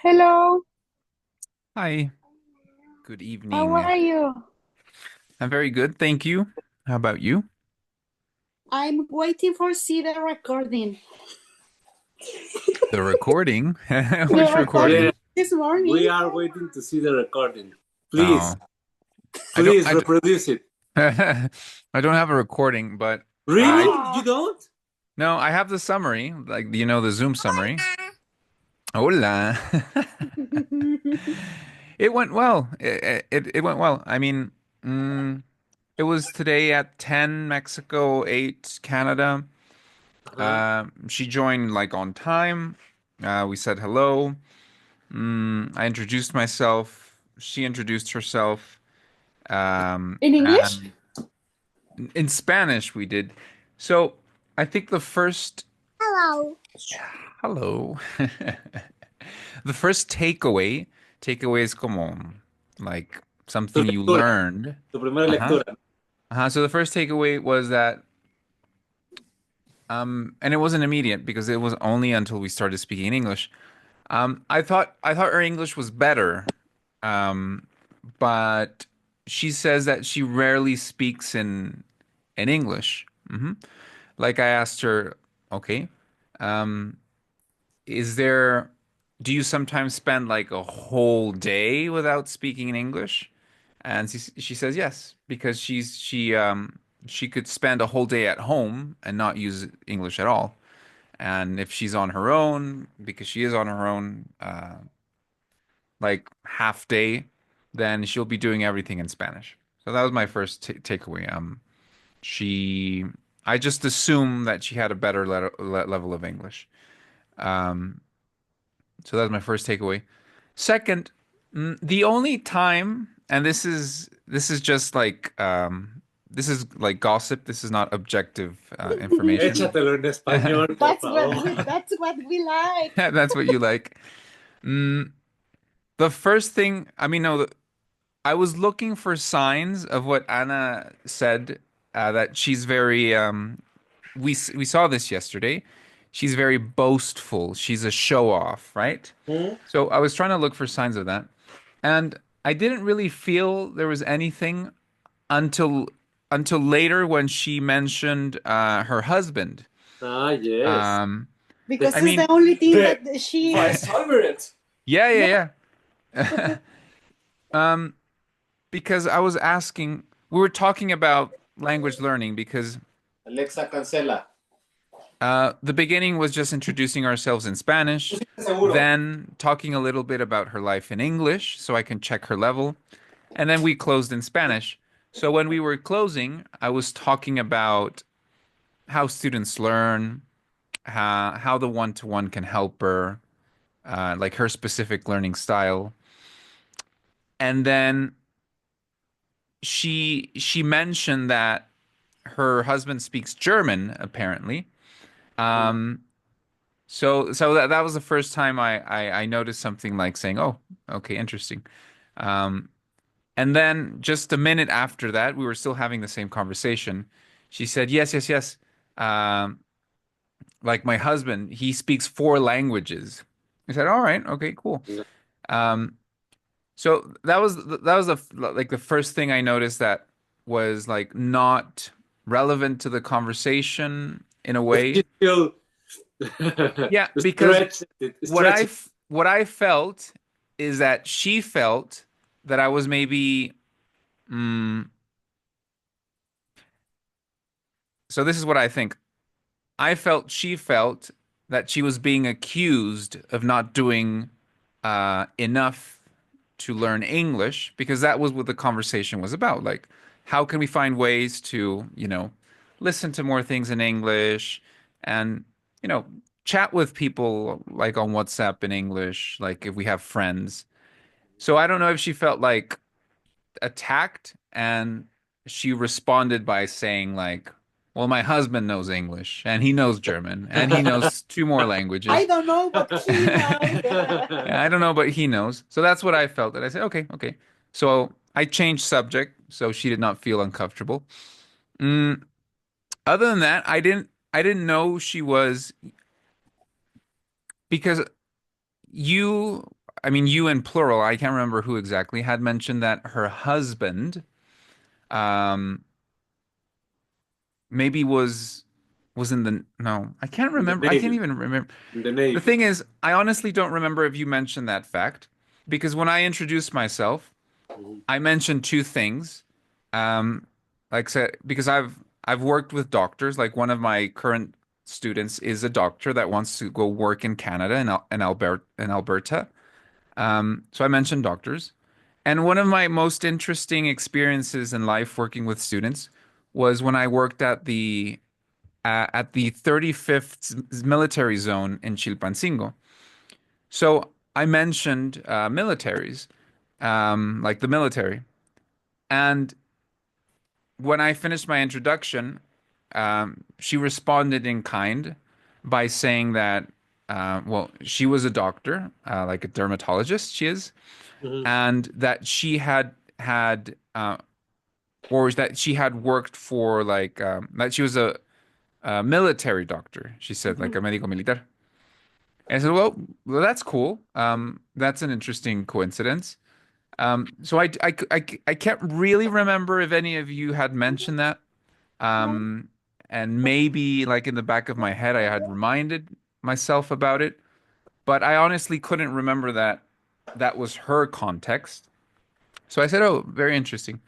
Hello, Hi, good how evening. are you? I'm very good, thank you. How about you? I'm waiting for see the recording. The recording? The Which recording Yeah, recording? this we morning. are waiting to see the recording. Please, Oh, I don't, please reproduce it. I don't have a recording, but I, Really? You Ah, don't? no, I have the summary, like, the Zoom summary. Hola. It went well. It went well. I mean, mm, it was today at 10 Mexico, 8 Canada. Uh-huh. She joined like on time. We said hello. I introduced myself. She introduced herself. in English? And in Spanish we did. So I think the first hello. The first takeaway is como like Tu something you lectura, learned. tu primera Uh-huh. lectura. Uh-huh. So the first takeaway was that and it wasn't immediate because it was only until we started speaking English. I thought her English was better. Um, but she says that she rarely speaks in English. Like I asked her, okay, um, is there, do you sometimes spend like a whole day without speaking in English? And she says yes, because she could spend a whole day at home and not use English at all. And if she's on her own, because she is on her own, like half day, then she'll be doing everything in Spanish. So that was my first takeaway. She, I just assumed that she had a better level of English. Um, so that was my first takeaway. Second, the only time, and this is just like this is like gossip. This is not objective information. Échatelo en español, por favor. That's what we like. That's what you like. Mm, the first thing, I mean, no, I was looking for signs of what Anna said, that she's very we saw this yesterday. She's very boastful. She's a show off, right? Hmm? So I was trying to look for signs of that. And I didn't really feel there was anything until later when she mentioned her husband. Ah, yes. Um The, Because I it's the mean, only thing the that she. vice almirant. yeah, Yeah, yeah, yeah. Um because I was asking, we were talking about language learning because Alexa, cancela. the beginning was just introducing ourselves in ¿Tú Spanish, sí estás seguro? then talking a little bit about her life in English so I can check her level, and then we closed in Spanish. So when we were closing, I was talking about how students learn, how the one-to-one can help her, like her specific learning style. And then she mentioned that her husband speaks German, apparently. Um, so that was the first time I noticed something like saying, "Oh, okay, interesting." Um, and then just a minute after that, we were still having the same conversation. She said, "Yes, yes, yes. Um, like my husband, he speaks four languages." I said, "All right, okay, cool." Um, so that was like the first thing I noticed that was like not relevant to the conversation in a But way. you still Yeah, because stretch it. Stretch it. what I felt is that she felt that I was maybe mm, so this is what I think. I felt she felt that she was being accused of not doing enough to learn English because that was what the conversation was about. Like, how can we find ways to, listen to more things in English and, you know, chat with people like on WhatsApp in English, like if we have friends. So I don't know if she felt like attacked and she responded by saying like, well, my husband knows English and he knows German and he knows two more I languages. don't know, but he knows. Yeah, I don't know, but he knows. So that's what I felt. And I said, okay, okay. So I changed subject so she did not feel uncomfortable. Mm, other than that, I didn't know she was because you I mean, you in plural, I can't remember who exactly had mentioned that her husband, um, maybe was in the, no, I can't In the remember. I can't Navy. even remember. In the The Navy. thing is, I honestly don't remember if you mentioned that fact because when I introduced myself, Mhm. I mentioned two things. Um, like said, because I've worked with doctors. Like one of my current students is a doctor that wants to go work in Canada in Alberta. So I mentioned doctors. And one of my most interesting experiences in life working with students was when I worked at the 35th military zone in Chilpancingo. So I mentioned militaries, like the military. And when I finished my introduction, she responded in kind by saying that, well, she was a doctor, like a dermatologist, she is, Mhm. and that or that she had worked for like, that she was a military doctor, she said, like a médico militar. And I said, well, that's cool. That's an interesting coincidence. I can't really remember if any of you had mentioned that. Um, and maybe like in the back of my head, I had reminded myself about it, but I honestly couldn't remember that that was her context. So I said, "Oh, very interesting."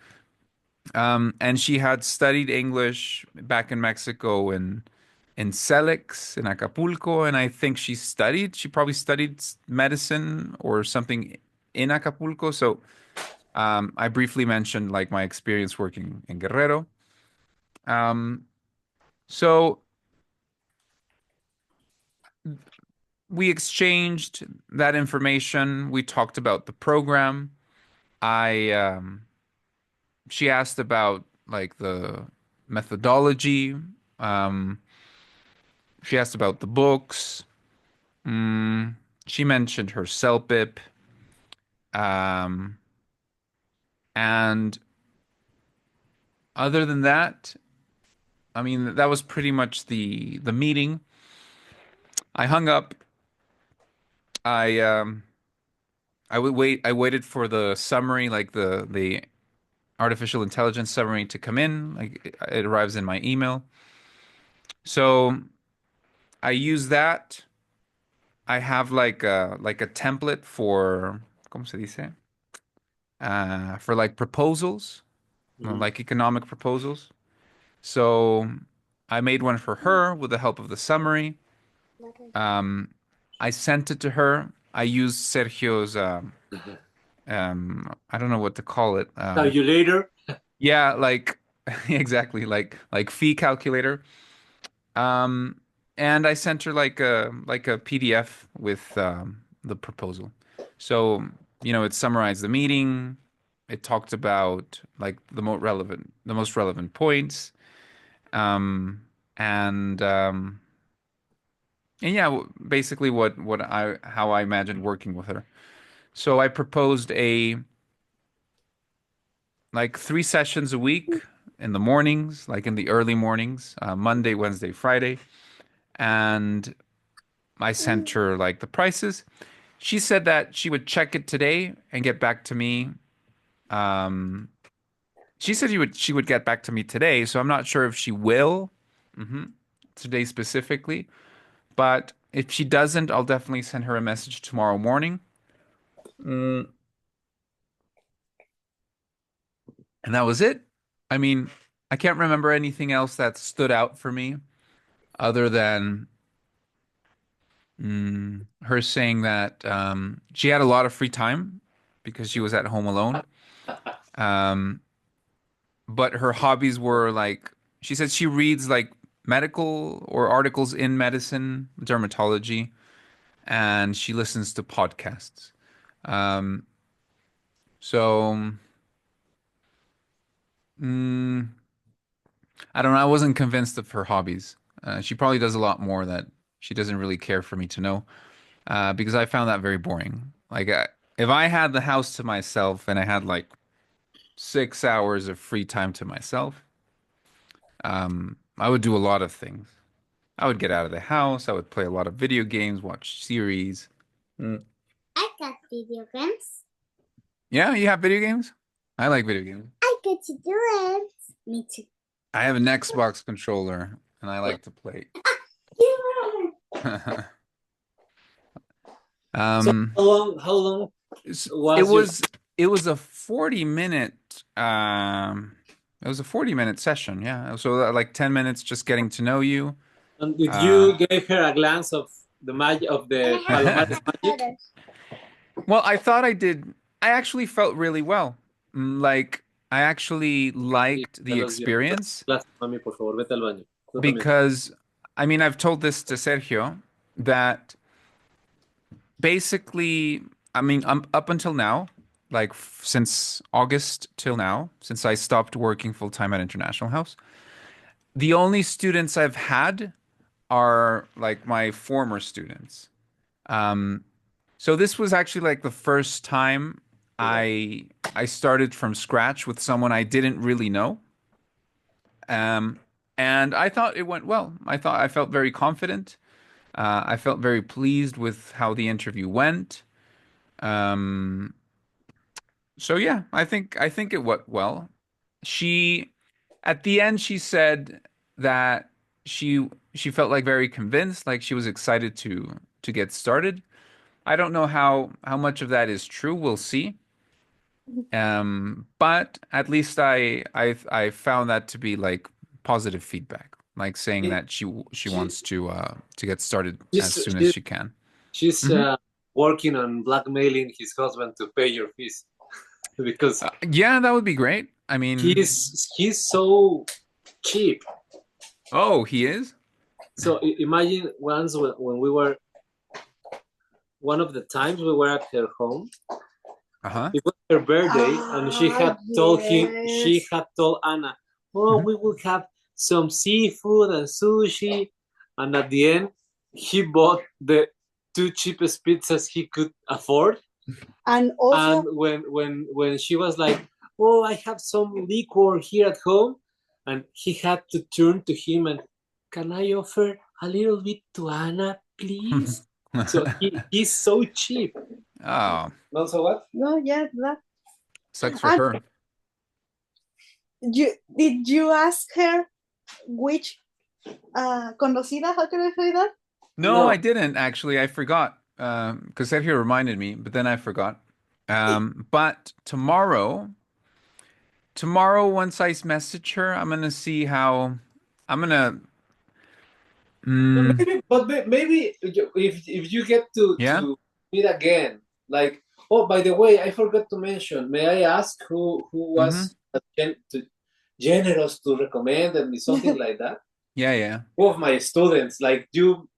And she had studied English back in Mexico in Celix in Acapulco, and I think she probably studied medicine or something in Acapulco. So I briefly mentioned like my experience working in Guerrero. Um, so we exchanged that information. We talked about the program. I She asked about like the methodology. Um, she asked about the books. Mm, she mentioned her CELPIP. Um, and other than that, I mean, that was pretty much the meeting. I hung up. I I would wait. I waited for the summary, like the artificial intelligence summary to come in. Like it arrives in my email. So I use that. I have like a template for ¿cómo se dice? For like proposals, Mhm. like economic proposals. So I made one for her with the help of the summary. Um, I sent it to her. I used Sergio's I don't know what to call it. Calculator. Yeah, like exactly like fee calculator. Um, and I sent her like a PDF with the proposal. So, it summarized the meeting. It talked about like the most relevant points. Um, and and yeah, basically what I how I imagined working with her. So I proposed a like 3 sessions a week in the mornings, like in the early mornings, Monday, Wednesday, Friday, and I sent her like the prices. She said that she would check it today and get back to me. Um, she said she would get back to me today, so I'm not sure if she will, hmm today specifically. But if she doesn't, I'll definitely send her a message tomorrow morning. Mm, and that was it. I mean, I can't remember anything else that stood out for me other than her saying that she had a lot of free time because she was at home alone. Um, but her hobbies were like she said she reads like medical or articles in medicine, dermatology, and she listens to podcasts. Um, so mm, I don't know. I wasn't convinced of her hobbies. She probably does a lot more that she doesn't really care for me to know, because I found that very boring. Like, if I had the house to myself and I had like 6 hours of free time to myself, I would do a lot of things. I would get out of the house. I would play a lot of video games, watch series. Mm. got video games. Yeah, you have video games? I like video games. I get to do it. Me too. I have an Xbox controller and I like to play. Yeah. So Um, how long it was your was a 40-minute it was a 40-minute session, yeah. So like 10 minutes just getting to know you. and did Uh, you give her a glance of the magic of the Palomares magic? well, I thought I did. I actually felt really well. Like I actually Sí, liked ya the los dio. experience Clase, mami, por favor, vete al baño. Tú también. because I mean, I've told this to Sergio that basically, I mean, up until now, like since August till now, since I stopped working full time at International House, the only students I've had are like my former students. Um, so this was actually like the first time I started from scratch with someone I didn't really know. Um, and I thought it went well. I felt very confident. I felt very pleased with how the interview went. Um, so yeah, I think it went well. She at the end she said that she felt like very convinced, like she was excited to get started. I don't know how much of that is true. We'll see. But at least I found that to be like positive feedback, like saying She, that she she, wants to get started as she's, soon as she's, she can. she's Hmm. working on blackmailing his husband to pay your fees because Yeah, that would be great. I mean, he's so cheap. oh, he is? So imagine once when we were one of the times we were at her home. Uh-huh. It was her birthday, and she had told him, she Yes. had told Anna, "Oh, Mhm. we will have some seafood and sushi." And at the end, he bought the two cheapest pizzas he could afford. And And also, when she was like, "Oh, I have some liquor here at home," and he had to turn to him and, "Can I offer a little bit to Anna, please?" So he's so cheap. Oh, Also, what? no, yeah, that. sucks for And her. did you ask her which conocida? How can I say that? No, No. I didn't actually. I forgot. Because Sergio reminded me, but then I forgot. But tomorrow once I message her, I'm gonna see how I'm gonna mm, Maybe if you get yeah. to meet again, like, oh, by the way, I forgot to mention. May I ask who Mm-hmm. was generous to recommend me something like that? Yeah, yeah. Two of my students, like you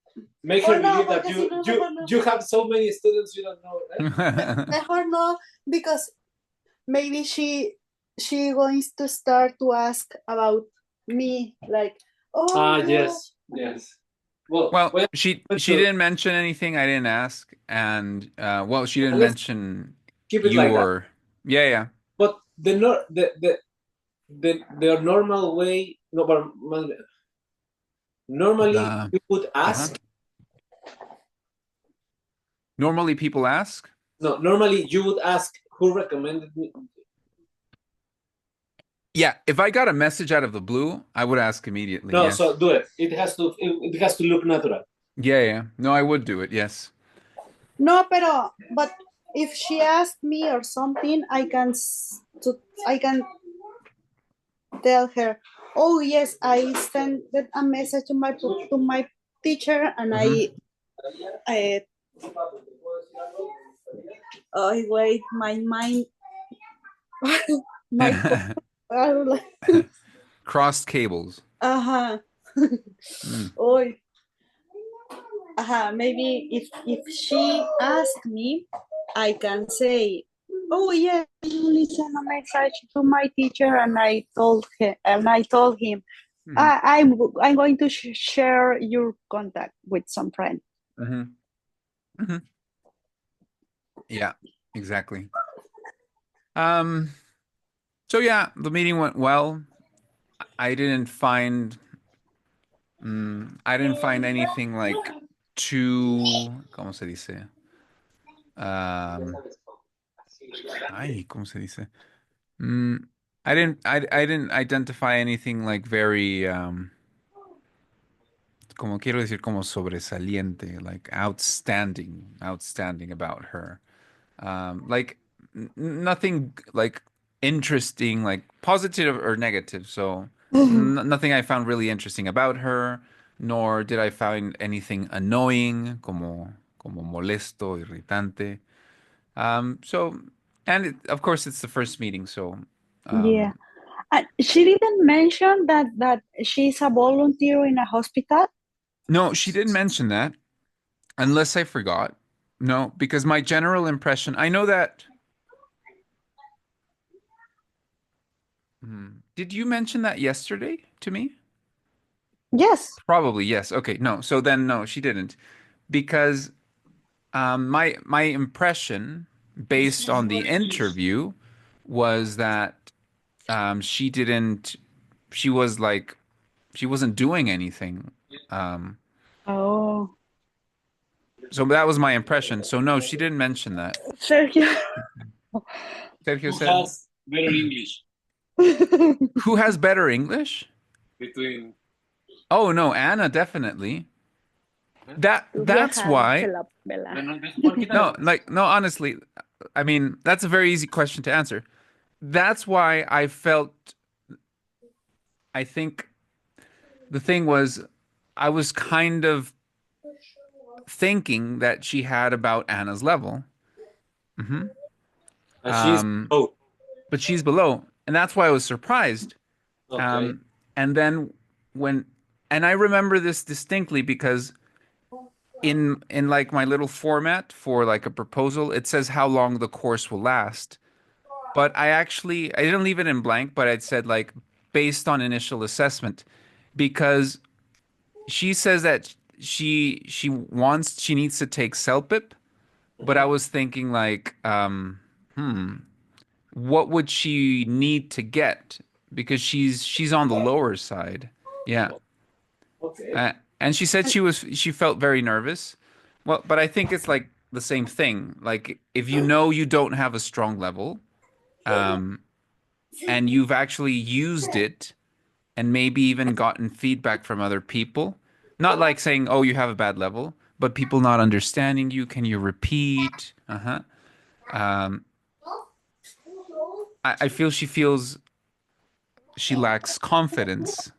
make Oh her no, believe that porque si no, mejor no. you have so many students you don't know, right? Mejor no, because maybe she going to start to ask about me, like, oh yeah. Yes. Well, Well, well, she didn't mention anything I didn't ask, and well, she didn't let's mention keep it you like that. or yeah, yeah. But the normal way, no, but normally Uh, you would uh-huh. ask. Normally people ask. No, normally you would ask who recommended me. Yeah, if I got a message out of the blue, I would ask immediately. No, Yes. so do it. It has to look natural. Yeah, yeah. No, I would do it. Yes. No, but if she asked me or something, I can tell her, oh yes, I sent a message to my teacher, and Mhm. I oh wait, my mind, my Crossed cables. uh-huh. Mm. Oh, maybe if she asked me, I can say, oh yeah, I only sent a message to my teacher, and I told him, Mhm. I'm going to share your contact with some friend. Mhm. Mhm. Yeah, exactly. Um, so yeah, the meeting went well. I didn't find I didn't find anything like too, ¿cómo se dice? um, ay, ¿cómo se dice? Mm, I didn't identify anything like very como quiero decir como sobresaliente, like outstanding about her. Like nothing like interesting, like positive or negative. So nothing I found really interesting about her, nor did I find anything annoying, como molesto, irritante. So, and of course it's the first meeting, so Yeah. um, She didn't mention that she's a volunteer in a hospital. no, she didn't mention that, unless I forgot. No, because my general impression, I know that. Did you mention that yesterday to me? Yes. Probably, yes. Okay, no. So then no, she didn't. Because my impression based on the interview was that she didn't she was like she wasn't doing anything. Um Oh, so that was my impression. So no, she didn't mention that. Sergio. Sergio Who said, has better English who has better English? between? Oh no, Anna definitely. That's Vieja, se why. la pela. No, like no, honestly, I mean, that's a very easy question to answer. That's why I think the thing was I was kind of thinking that she had about Anna's level. And she's Um, oh, but she's below, and that's why I was surprised. okay. And then when and I remember this distinctly because in like my little format for like a proposal, it says how long the course will last. But I didn't leave it in blank, but I'd said like based on initial assessment because she says that she needs to take CELPIP, but I was thinking like what would she need to get because she's on the lower side. Yeah. Okay. And she said she felt very nervous. Well, but I think it's like the same thing. Like if you know you don't have a strong level, um, and you've actually used it and maybe even gotten feedback from other people, not like saying, "Oh, you have a bad level," but people not understanding you. Can you repeat? Uh-huh. Um, I feel she lacks confidence.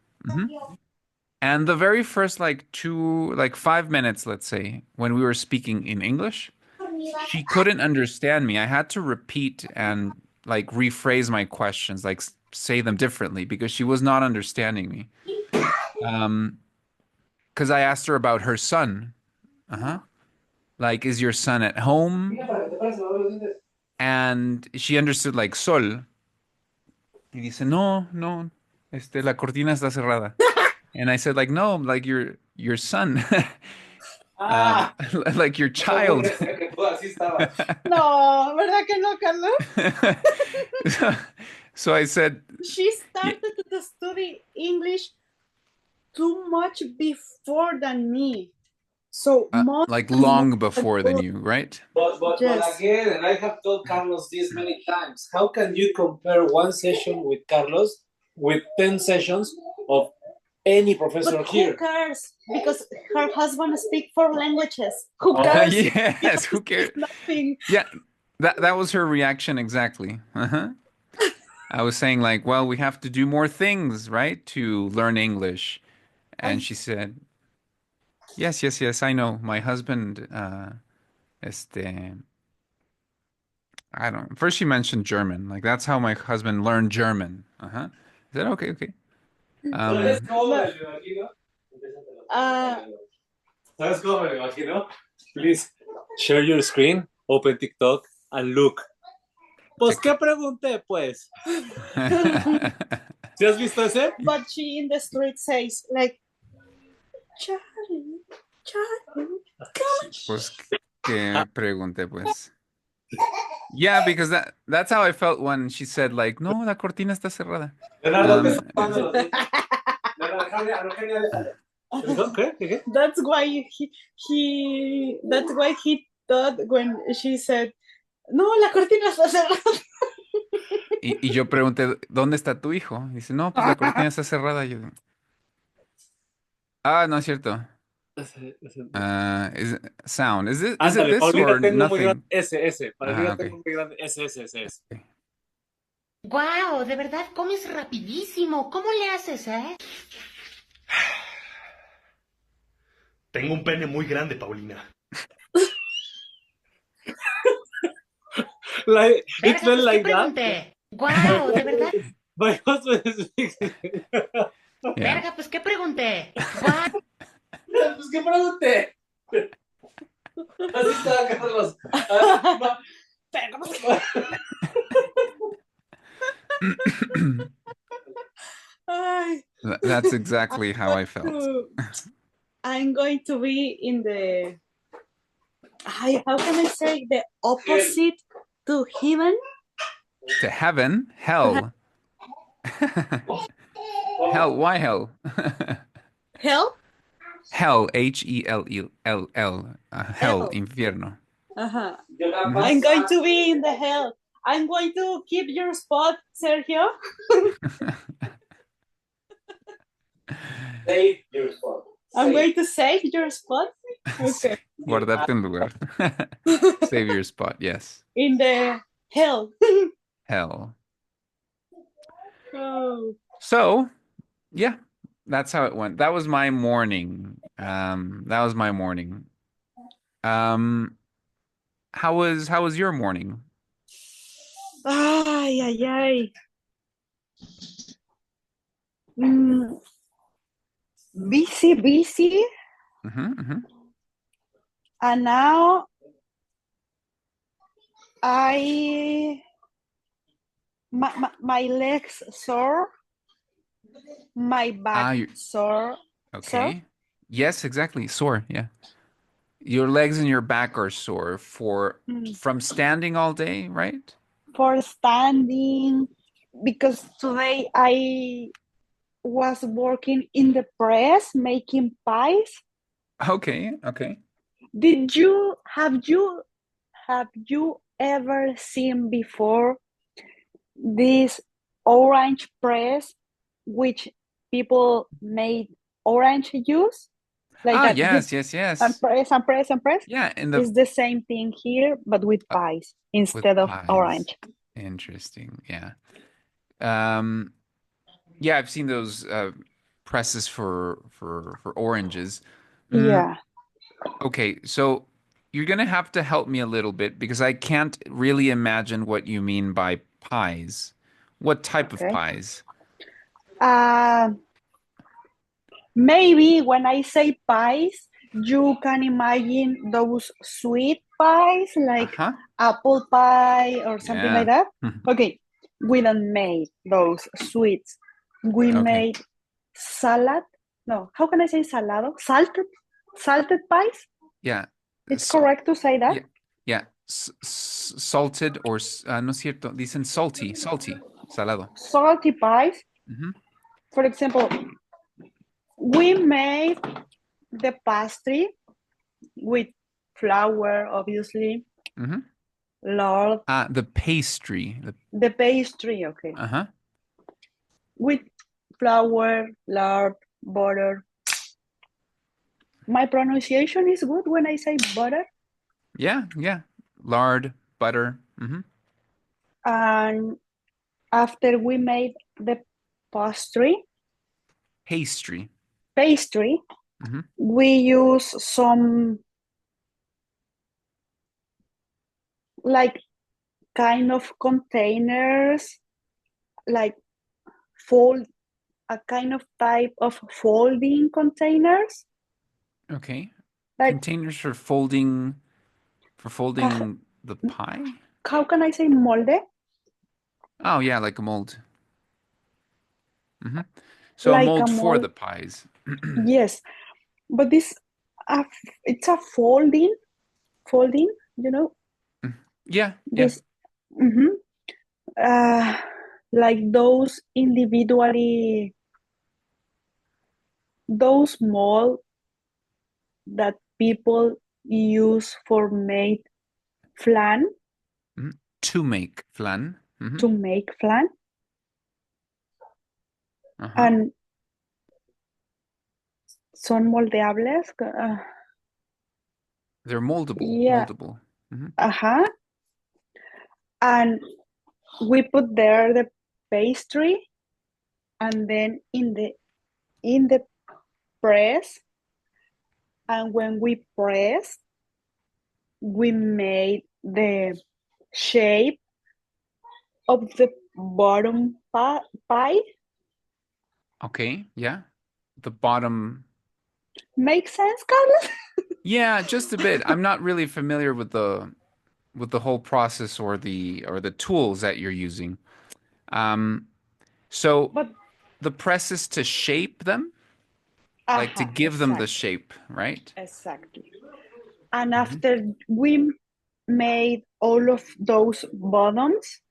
And the very first like 5 minutes, let's say, when we were speaking in English, she couldn't understand me. I had to repeat and like rephrase my questions, like say them differently because she was not understanding me. Because I asked her about her son. Uh-huh. Like, is your son at home? And she understood like sol. Y dice, no, no, la cortina está cerrada. And I said, like, no, like your son, Ah, like your child. No, ¿verdad que no, Carlos? So I said, She started to study English too much before than me. So much like and long much before than you, right? but Yes. again, and I have told Carlos this many times. How can you compare one session with Carlos with 10 sessions of any professor But here? who cares? Because her husband speaks 4 languages. Who Oh, cares? Yes, who cares? Nothing. Yeah, that was her reaction exactly. Uh-huh. I was saying like, well, we have to do more things, right, to learn English. And she said, yes, yes, yes, I know. My husband, este, I don't. First, she mentioned German. Like that's how my husband learned German. Uh-huh. I said, okay, okay. ¿Sabes cómo me lo imagino? Uh, ¿Sabes cómo me lo imagino? Please share your screen, open TikTok, and look. Pues, ¿qué pregunté, pues? ¿Sí has visto ese? but she in the street says like, Charlie, Charlie, come. Pues que pregunté, pues. Yeah, because that's how I felt when she said like, no, la cortina está cerrada. Leonardo, me está dando los Leonardo, ¿qué? That's why he thought when she said, no, la cortina está cerrada. Y yo pregunté, ¿dónde está tu hijo? Dice, no, pues la cortina está cerrada. Yo, no es cierto. Is it sound? Is it Ándale, this para mí or la tengo muy grande. nothing? Ese. Para mí la Ok. tengo muy grande. Ese. ¡Guau! De verdad comes rapidísimo. ¿Cómo le haces, eh? Tengo un pene muy grande, Paulina. It's Verga, not pues, ¿qué like that. pregunté? ¡Guau! De verdad. My husband speaks. Yeah. Verga, pues, ¿qué pregunté? ¡Guau! Pues, ¿qué pregunté? Así está, Carlos. Ay. That's exactly how I felt. I'm going to be in the, how can I say, the opposite to heaven? To heaven, hell. Hell, why hell? Hell? Hell, Hell, hell, infierno. Uh-huh. I'm going to be in the hell. I'm going to keep your spot, Sergio. Save your spot. I'm going to save your spot. Okay. Guardarte un lugar. Save your spot, yes. In the hell. Hell. Oh. So, yeah, that's how it went. That was my morning. How was your morning? Ay, ay, ay. Busy. Mm-hmm. And now my legs sore, my back sore. Okay. Yes, exactly. Sore, yeah. Your legs and your back are sore from standing all day, right? For standing, because today I was working in the press making pies. Okay. Have you ever seen before this orange press which people made orange juice? Like that. Yes. And press. Yeah, It's the same thing here, but with pies instead of pies. orange. Interesting. Yeah. Yeah, I've seen those presses for oranges. Yeah. Okay, so you're gonna have to help me a little bit because I can't really imagine what you mean by pies. What type of Okay. pies? Maybe when I say pies, you can imagine those sweet pies like apple pie or something like that. Okay, we don't make those sweets. We made salad. No, how can I say salado? Salted pies? Yeah. It's correct to say that? Yeah. Salted or no es cierto, dicen salty, salado. Salty pies. For example, we made the pastry with flour, obviously. Lard. The pastry. The pastry, okay. With flour, lard, butter. My pronunciation is good when I say butter. Yeah. Lard, butter. And after we made the pastry, we use some like kind of containers, like a kind of type of folding containers. Okay. Like, containers for folding the pie? How can I say molde? Oh yeah, like a mold. So like a mold for mold. the pies. Yes, but this it's a folding, you know. Yeah. This, like those individually, those mold that people use for make flan. To make flan. To make flan. And son moldeables. They're moldable. Yeah. Moldable. And we put there the pastry, and then in the press, and when we press, we made the shape of the bottom pie. Okay, yeah. The bottom. Makes sense, Carlos? Yeah, just a bit. I'm not really familiar with the whole process or the tools that you're using. So But the press is to shape them, like to give them the shape, right? Exactly. And after we made all of those bottoms,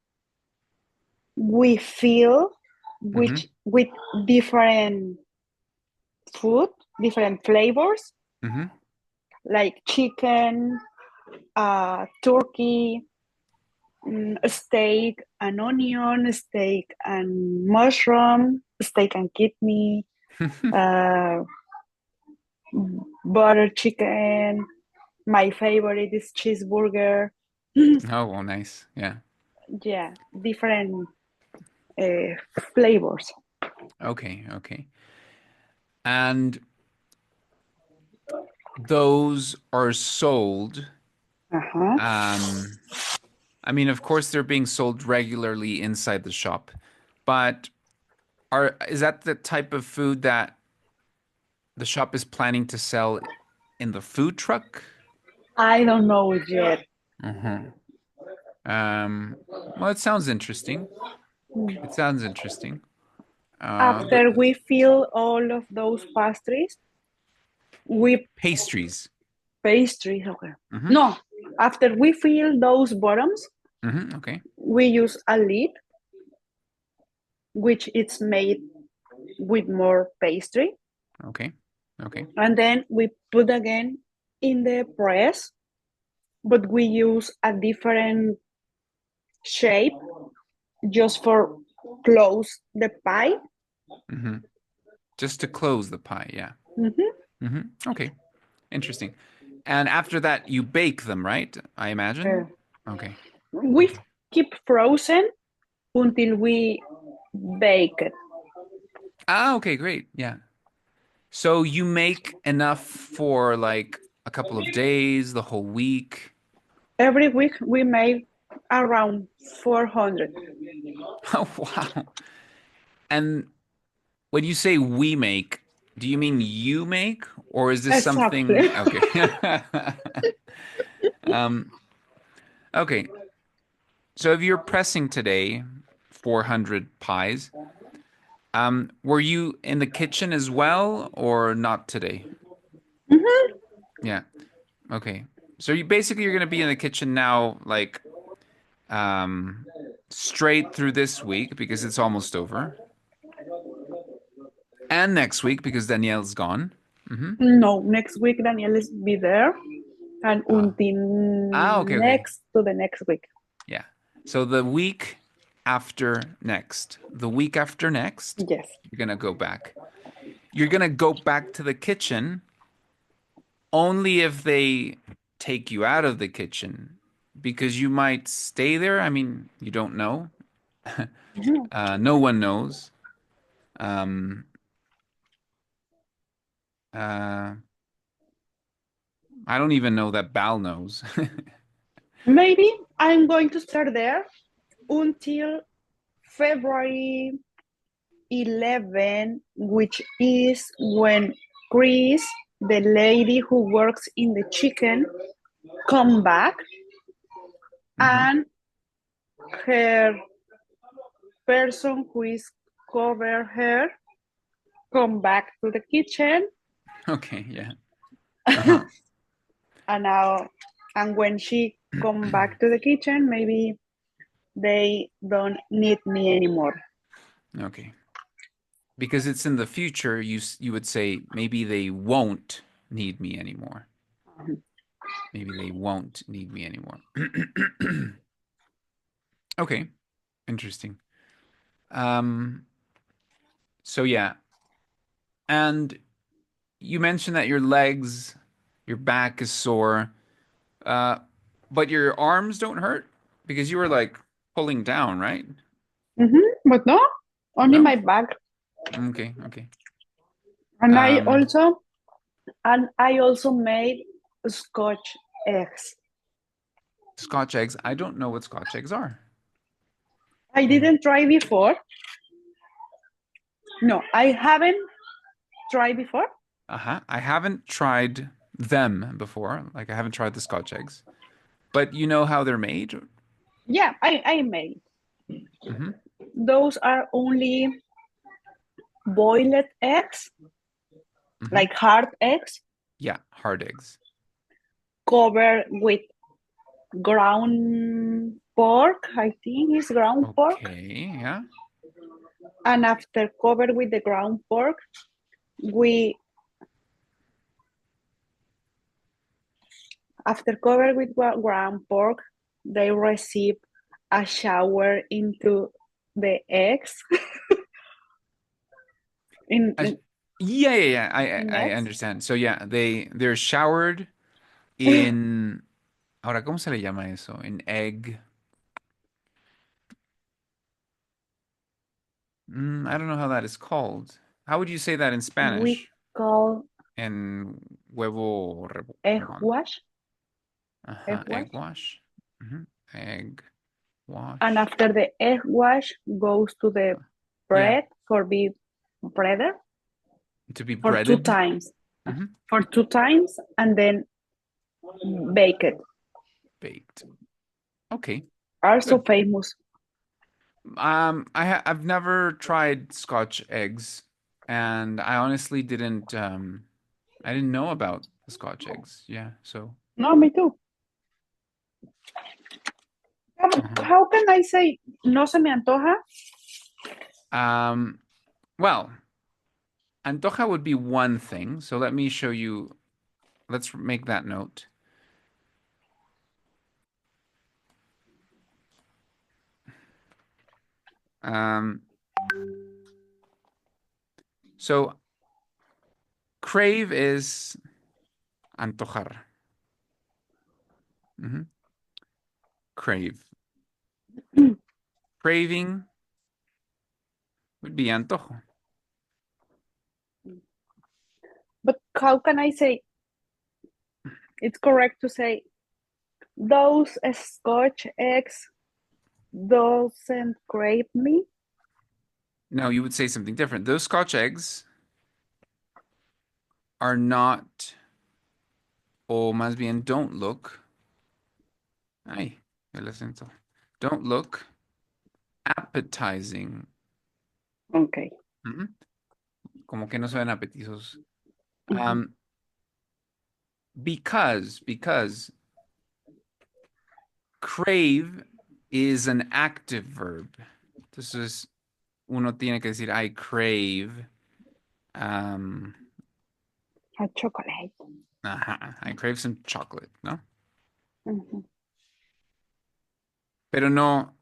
we fill with different food, different flavors, like chicken, turkey, steak and onion, steak and mushroom, steak and kidney, butter chicken. My favorite is cheeseburger. Oh, well, nice. Yeah. Yeah, different flavors. Okay, okay. And those are sold. I mean, of course, they're being sold regularly inside the shop, but is that the type of food that the shop is planning to sell in the food truck? I don't know it yet. Well, it sounds interesting. It sounds interesting. After we fill all of those pastries, pastries. Pastries, okay. No, after we fill those bottoms, okay. We use a lid, which it's made with more pastry. Okay. Okay. And then we put again in the press, but we use a different shape just for close the pie. Just to close the pie, yeah. Okay, interesting. And after that, you bake them, right? I imagine. Okay. We keep frozen until we bake it. Ah, okay, great. Yeah. So you make enough for like a couple of days, the whole week? Every week we make around 400. Oh, wow. And when you say we make, do you mean you make, or is this something? Okay. Okay. So if you're pressing today 400 pies, were you in the kitchen as well, or not today? Yeah. Okay. So you're going to be in the kitchen now, like, straight through this week because it's almost over, and next week because Danielle's gone. No, next week Danielle is be there, and until next to the next week. Yeah. So the week after next, yes, you're gonna go back. You're gonna go back to the kitchen only if they take you out of the kitchen, because you might stay there. I mean, you don't know. No one knows. I don't even know that Bal knows. Maybe I'm going to start there until February 11, which is when Chris, the lady who works in the chicken, come back, and her person who is cover her come back to the kitchen. Okay, yeah. And when she come back to the kitchen, maybe they don't need me anymore. Okay. Because it's in the future, you would say maybe they won't need me anymore. maybe they won't need me anymore. Okay, interesting. So yeah, and you mentioned that your legs, your back is sore, but your arms don't hurt because you were like pulling down, right? But no, only No? my back. Okay, okay. And I also made Scotch eggs. Scotch eggs. I don't know what Scotch eggs are. I didn't try before. No, I haven't tried before. I haven't tried them before. Like I haven't tried the Scotch eggs. But you know how they're made? Yeah, I made. Those are only boiled eggs, like hard eggs. Yeah, hard eggs. Covered with ground pork, I think it's ground pork. Okay, yeah. And after covered with the ground pork, after covered with ground pork, they receive a shower into the eggs. Yeah. I understand. So yeah, they're showered in. Ahora, ¿cómo se le llama eso? In egg. I don't know how that is called. How would you say that in Spanish? We call En huevo egg wash. Egg wash. Egg wash. And after the egg wash goes to the bread for be breaded. To be for breaded? 2 times. For 2 times and then baked. Baked. Okay. Also good. Famous. I've never tried Scotch eggs, and I honestly didn't I didn't know about the Scotch eggs. Yeah, so. No, me too. How can I say no se me antoja? Well, antoja would be one thing. So let me show you. Let's make that note. So crave is antojar. Crave. Craving would be antojo. But how can I say it's correct to say those Scotch eggs doesn't crave me? No, you would say something different. Those Scotch eggs are not, o más bien don't look. Ay, el acento. Don't look appetizing. Okay. Como que no se ven apetitosos. Because crave is an active verb. Entonces, uno tiene que decir, I crave a chocolate. I crave some chocolate, ¿no? Pero no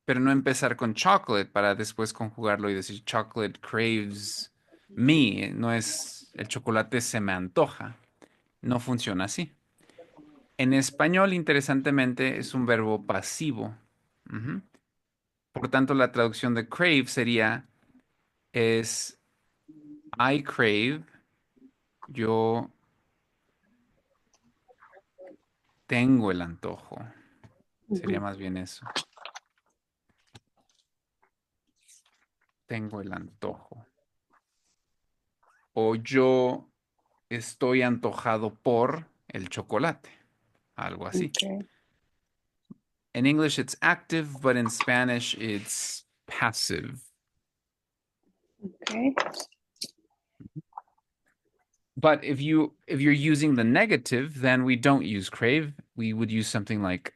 empezar con chocolate para después conjugarlo y decir chocolate craves me. No es el chocolate se me antoja. No funciona así. En español, interesantemente, es un verbo pasivo. Por tanto, la traducción de crave sería es I crave, yo tengo el antojo. Sería más bien eso. Tengo el antojo. O yo estoy antojado por el chocolate. Algo así. Okay. In English, it's active, but in Spanish, it's passive. Okay. But if you're using the negative, then we don't use crave. We would use something like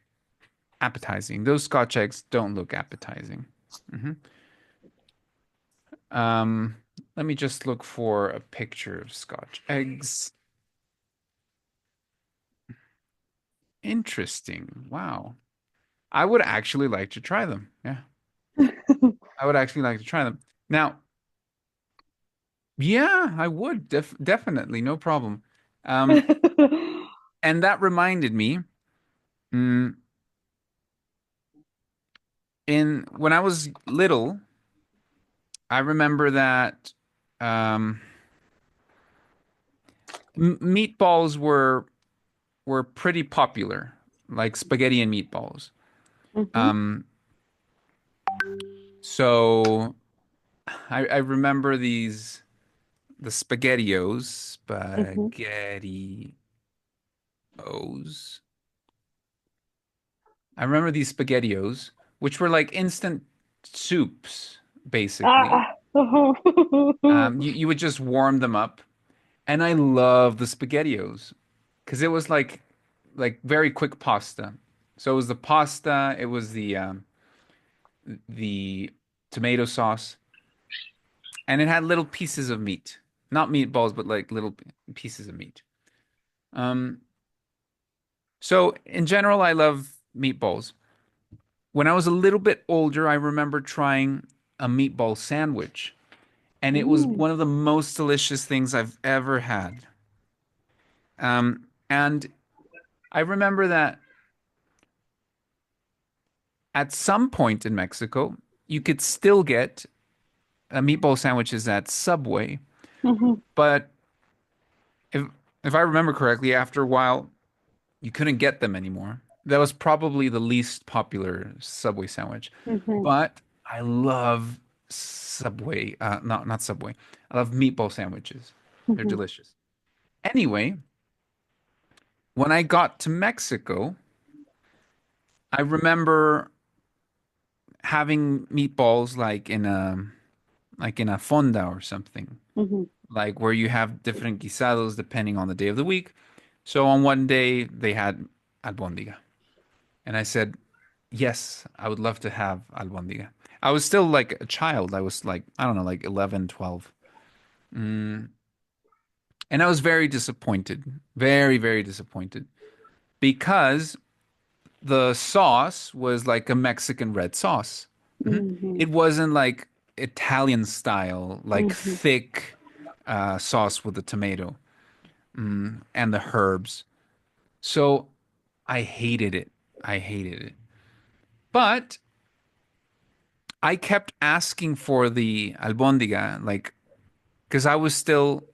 appetizing. Those Scotch eggs don't look appetizing. Let me just look for a picture of Scotch eggs. Interesting. Wow. I would actually like to try them. Yeah. I would actually like to try them. Now, yeah, I would definitely, no problem. And that reminded me, mm, in when I was little, I remember that um, meatballs were pretty popular, like spaghetti and meatballs. Mhm. Um, so I remember the Mhm. spaghettios. I remember these spaghettios, which were like instant soups, basically. Ah. You would just warm them up, and I love the spaghettios because it was like very quick pasta. So it was the pasta, it was the tomato sauce, and it had little pieces of meat, not meatballs, but like little pieces of meat. Um, so in general, I love meatballs. When I was a little bit older, I remember trying a meatball sandwich, and it was Mm. one of the most delicious things I've ever had. And I remember that at some point in Mexico, you could still get meatball sandwiches at Subway, Mhm. but if if I remember correctly, after a while, you couldn't get them anymore. That was probably the least popular Subway sandwich. Mhm. But I love Subway, not Subway. I love meatball sandwiches. They're Mhm. delicious. Anyway, when I got to Mexico, I remember having meatballs like in a fonda or something, Mhm. like where you have different guisados depending on the day of the week. So on one day they had albóndiga, and I said, "Yes, I would love to have albóndiga." I was still like a child. I was like, I don't know, like 11, 12. Mm. And I was very disappointed, very, very disappointed because the sauce was like a Mexican red sauce. Mhm. Mhm. It wasn't like Italian style, like Mhm. thick sauce with the tomato and the herbs. So I hated it. I hated it. But I kept asking for the albondiga, like, because I was still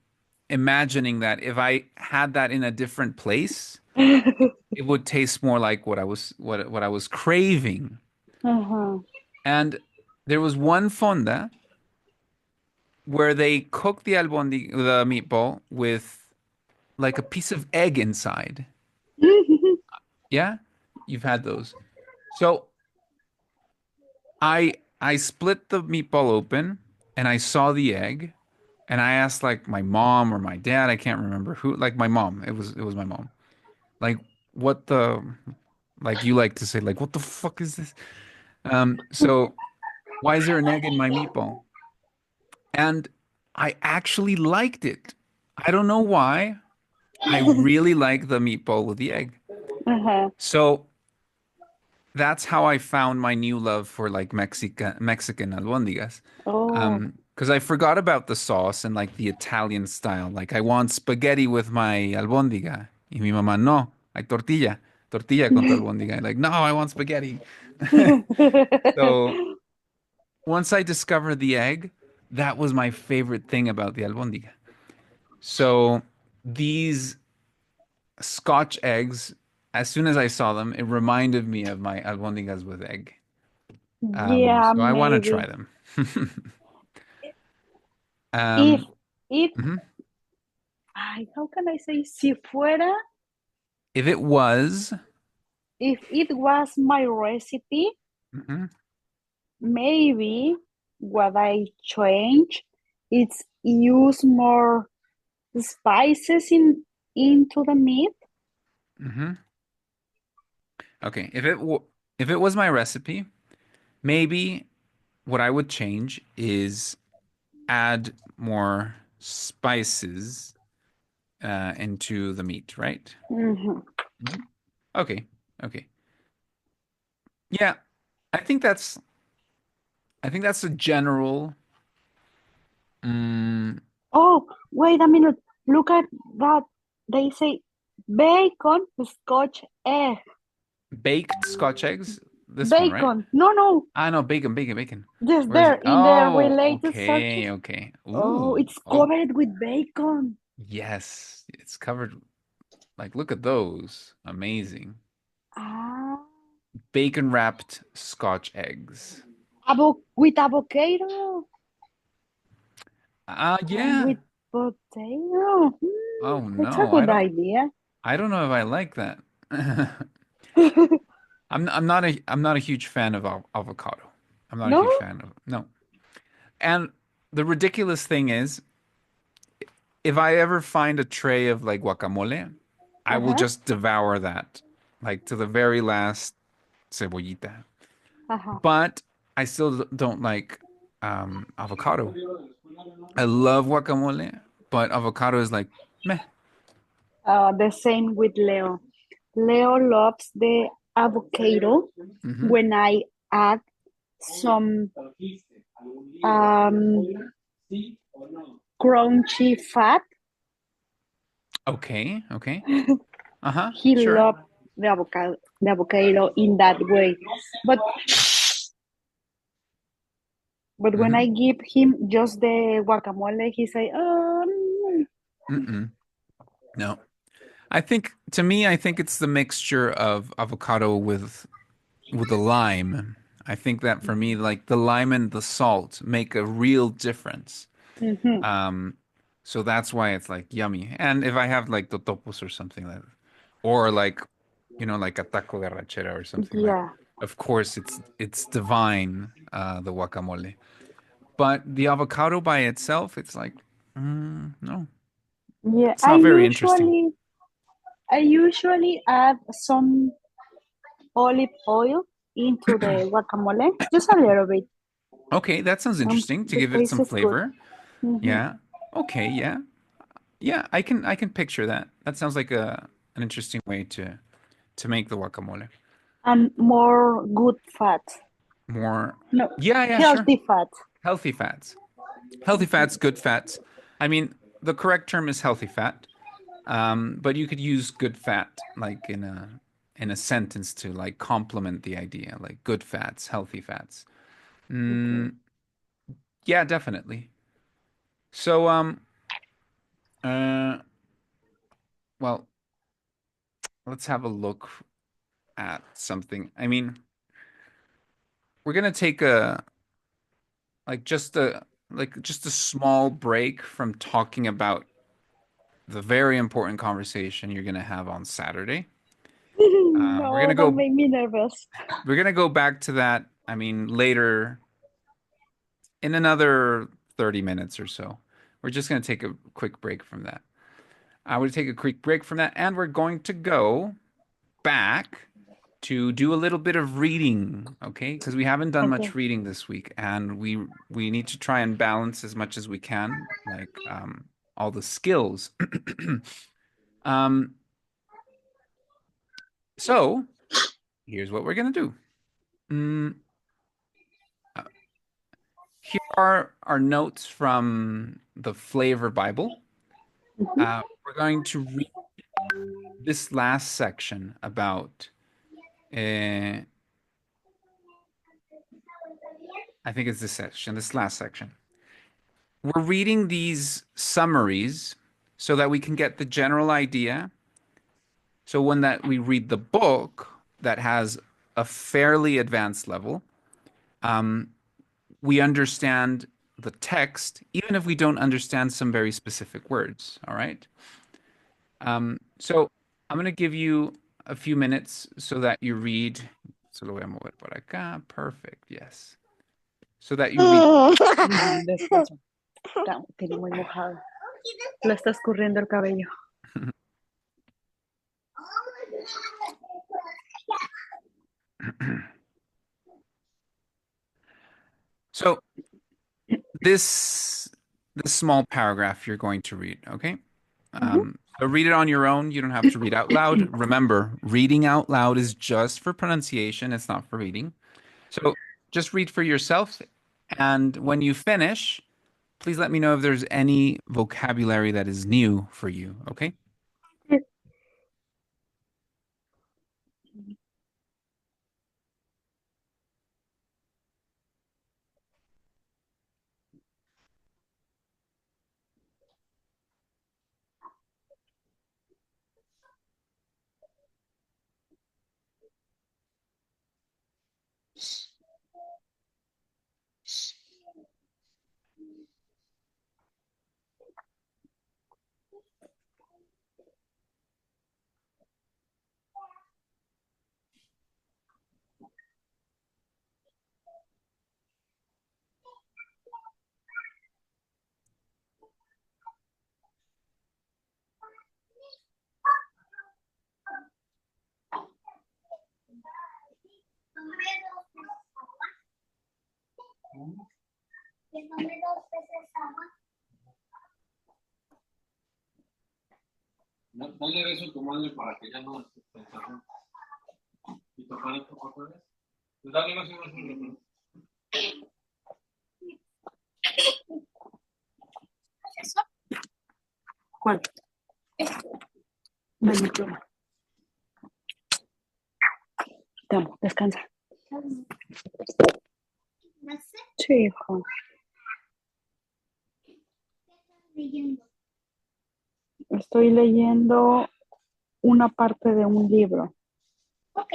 imagining that if I had that in a different place, it would taste more like what I was craving. Uh-huh. And there was one fonda where they cooked the meatball with like a piece of egg inside. Yeah, you've had those. So I split the meatball open and I saw the egg and I asked like my mom or my dad, I can't remember who, like my mom. It was my mom. Like what the like you like to say like what the fuck is this? So why is there an egg in my meatball? And I actually liked it. I don't know why. I really like the meatball with the egg. Uh-huh. So that's how I found my new love for like Mexican albóndigas. Oh. Because I forgot about the sauce and like the Italian style. Like I want spaghetti with my albóndiga. Y mi mamá, no, hay tortilla. Tortilla con tu albóndiga. Like, no, I want spaghetti. So once I discovered the egg, that was my favorite thing about the albóndiga. So these Scotch eggs, as soon as I saw them, it reminded me of my albóndigas with egg. Yeah, So I want to try maybe. them. If Um, it, mhm. how can I say, si fuera, If it was, if it was my recipe, mhm, maybe what I change is use more spices into the meat. mhm. Okay, if it was my recipe, maybe what I would change is add more spices into the meat, right? Mhm. Mhm. Okay. Okay. Yeah. I think that's a general. Mm, Oh, wait a minute. Look at that. They say bacon, scotch egg. baked Scotch eggs. This one, right? Bacon. No, no. Ah, no, bacon, bacon, bacon. Just Where is there it? in the Oh, related okay, section. okay. Oh, Ooh. it's Oh, covered with bacon. yes. It's covered. Like, look at those. Amazing. Ah, Bacon wrapped Scotch eggs. with avocado and Yeah. with potato. Oh That's a no, good idea. I don't know if I like that. I'm not a huge fan of avocado. I'm not a No? huge fan of no. And the ridiculous thing is, if I ever find a tray of like guacamole, I will Uh-huh. just devour that, like to the very last cebollita. Uh-huh. But I still don't like avocado. I love guacamole, but avocado is like meh. The same with Leo. Leo loves the avocado Hmm. when I add some um, crunchy fat. Okay, okay. Uh-huh, He sure. loves the avocado in that way. But when I Hmm. give him just the guacamole, he say, Mm-mm. No. I think to me, I think it's the mixture of avocado with the lime. I think that for me, like the lime and the salt make a real difference. mm-hmm. Um, so that's why it's like yummy. And if I have like totopos or something like, or like, like a taco de rachera or something like, Yeah, of course it's divine, the guacamole. But the avocado by itself, it's like, no, yeah. it's not very interesting. I usually add some olive oil into the guacamole, just a little bit. Okay, that sounds interesting to The give it taste some is good. flavor. Hmm. Yeah. Okay, yeah. Yeah, I can picture that. That sounds like a an interesting way to make the guacamole. And more good fat. More, No, yeah, yeah, sure. healthy fat. Healthy fats. Healthy fats, good fats. I mean, the correct term is healthy fat. But you could use good fat like in a sentence to like complement the idea, like good fats, healthy fats. Okay. Mm, yeah, definitely. So uh well, let's have a look at something. I mean, we're gonna take a like just a small break from talking about the very important conversation you're gonna have on Saturday. We're No, gonna don't go make me nervous. we're gonna go back to that. I mean, later in another 30 minutes or so. We're just gonna take a quick break from that. I would take a quick break from that, and we're going to go back to do a little bit of reading, okay? Because we haven't done Okay. much reading this week, and we need to try and balance as much as we can, like all the skills. um, so here's what we're gonna do. Mm, uh, Here are our notes from the Flavor Bible. We're going to read this last section about uh, I think it's this last section. We're reading these summaries so that we can get the general idea. So when that we read the book that has a fairly advanced level, um, we understand the text, even if we don't understand some very specific words. All right. So I'm going to give you a few minutes so that you read. So lo voy a mover por acá. Perfect. Yes. So that you read. Descansa. Tiene muy mojado. Le está escurriendo el cabello. So this small paragraph you're going to read, okay? Mhm. So read it on your own. You don't have to read out loud. Remember, reading out loud is just for pronunciation. It's not for reading. So just read for yourself. And when you finish, please let me know if there's any vocabulary that is new for you. Okay? Dale beso a tu madre para que ya no estés pensando. ¿Y tocar esto otra vez? Pues dale beso a tu madre. ¿Cuál? Ven, mi pluma. Te amo, descansa. Sí, hijo. Estoy leyendo una parte de un libro. Ok.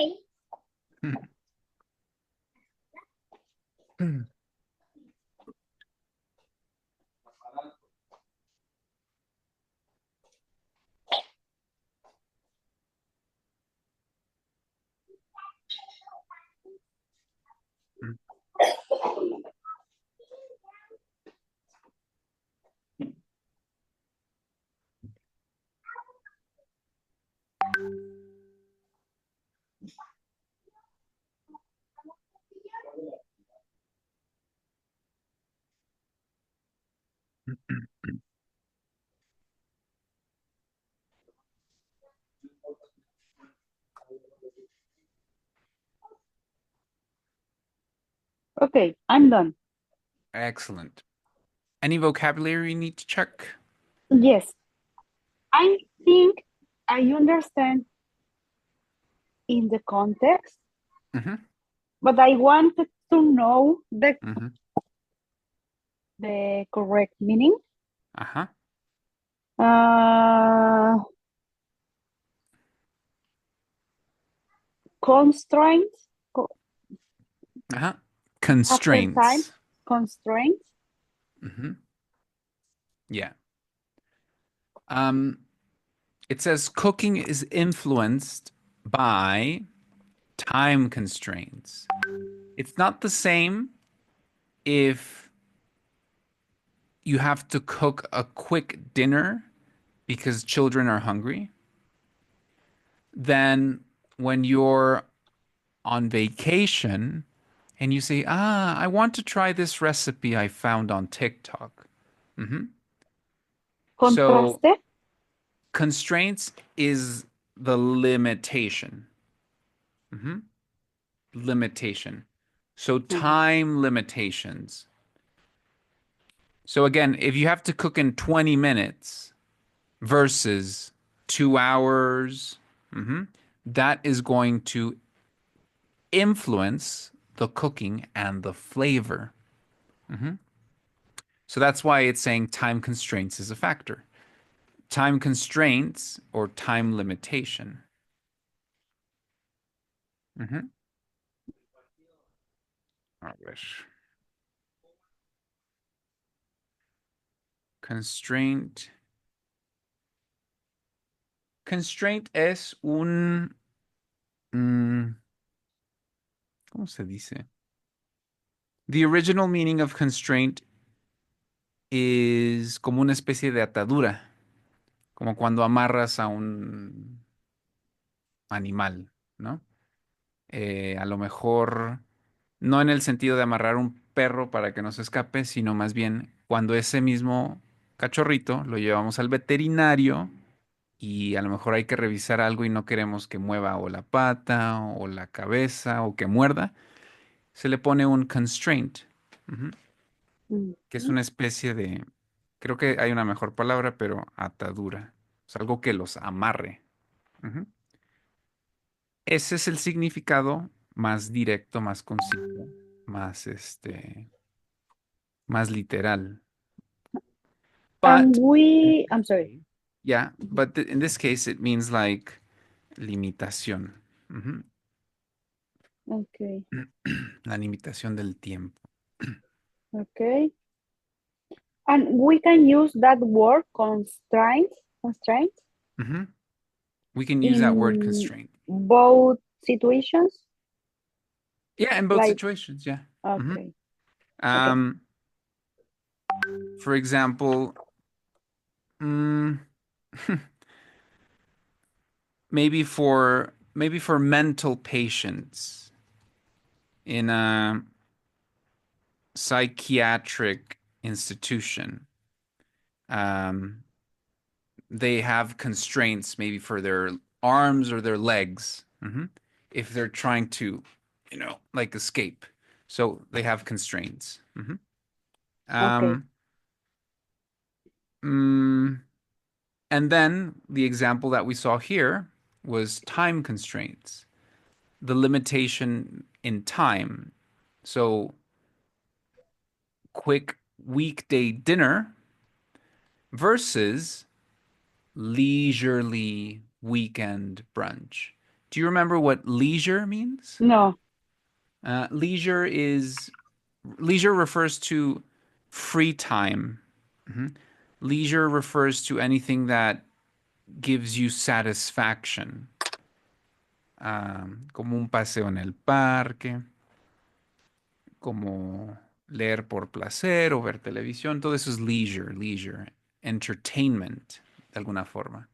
Okay, I'm done. Excellent. Any vocabulary you need to check? Yes, I think I understand in the context, but I wanted to know the correct meaning. Constraints. Constraints. Constraints. Yeah. It says cooking is influenced by time constraints. It's not the same if you have to cook a quick dinner because children are hungry than when you're on vacation and you say, I want to try this recipe I found on TikTok. So constraints is the limitation. Limitation. So time limitations. So again, if you have to cook in 20 minutes versus 2 hours, that is going to influence the cooking and the flavor. So that's why it's saying time constraints is a factor. Time constraints or time limitation. A ver. Constraint. Constraint es un... ¿cómo se dice? The original meaning of constraint is como una especie de atadura. Como cuando amarras a un animal, ¿no? A lo mejor no en el sentido de amarrar un perro para que no se escape, sino más bien cuando ese mismo cachorrito lo llevamos al veterinario y a lo mejor hay que revisar algo y no queremos que mueva o la pata o la cabeza o que muerda, se le pone un constraint, ujú, que es una especie de, creo que hay una mejor palabra, pero atadura. Es algo que los amarre. Ujú. Ese es el significado más directo, más conciso, más más literal. And But in I'm this sorry. case, yeah, but in this case it means like limitación. Ujú. Okay. La limitación del tiempo. Okay. And we can use that word constraint Ujú. We can use that word in constraint. both situations. Yeah, in both Like, situations, yeah. Mhm. okay. Okay. Um, for example, mm, maybe for mental patients in a psychiatric institution, um, they have constraints maybe for their arms or their legs, if they're trying to, like escape. So they have constraints. Okay. Um, mm, and then the example that we saw here was time constraints, the limitation in time. So quick weekday dinner versus leisurely weekend brunch. Do you remember what leisure means? No. Leisure refers to free time. Mhm. Leisure refers to anything that gives you satisfaction, como un paseo en el parque, como leer por placer o ver televisión. Todo eso es leisure, entertainment, de alguna forma.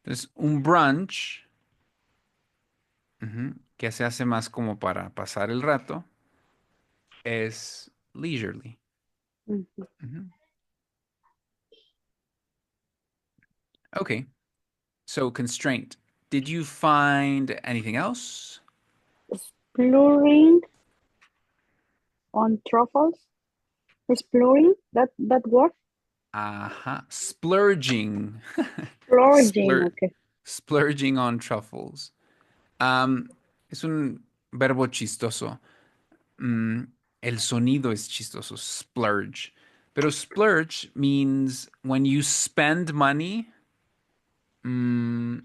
Entonces, un brunch, que se hace más como para pasar el rato, es leisurely. Mhm. Okay, so constraint. Did you find anything else? Exploring on truffles. Exploring that word. Splurging. Splurging. Okay. Splurging on truffles. Es un verbo chistoso. Mm, el sonido es chistoso. Splurge. Pero splurge means when you spend money. mm,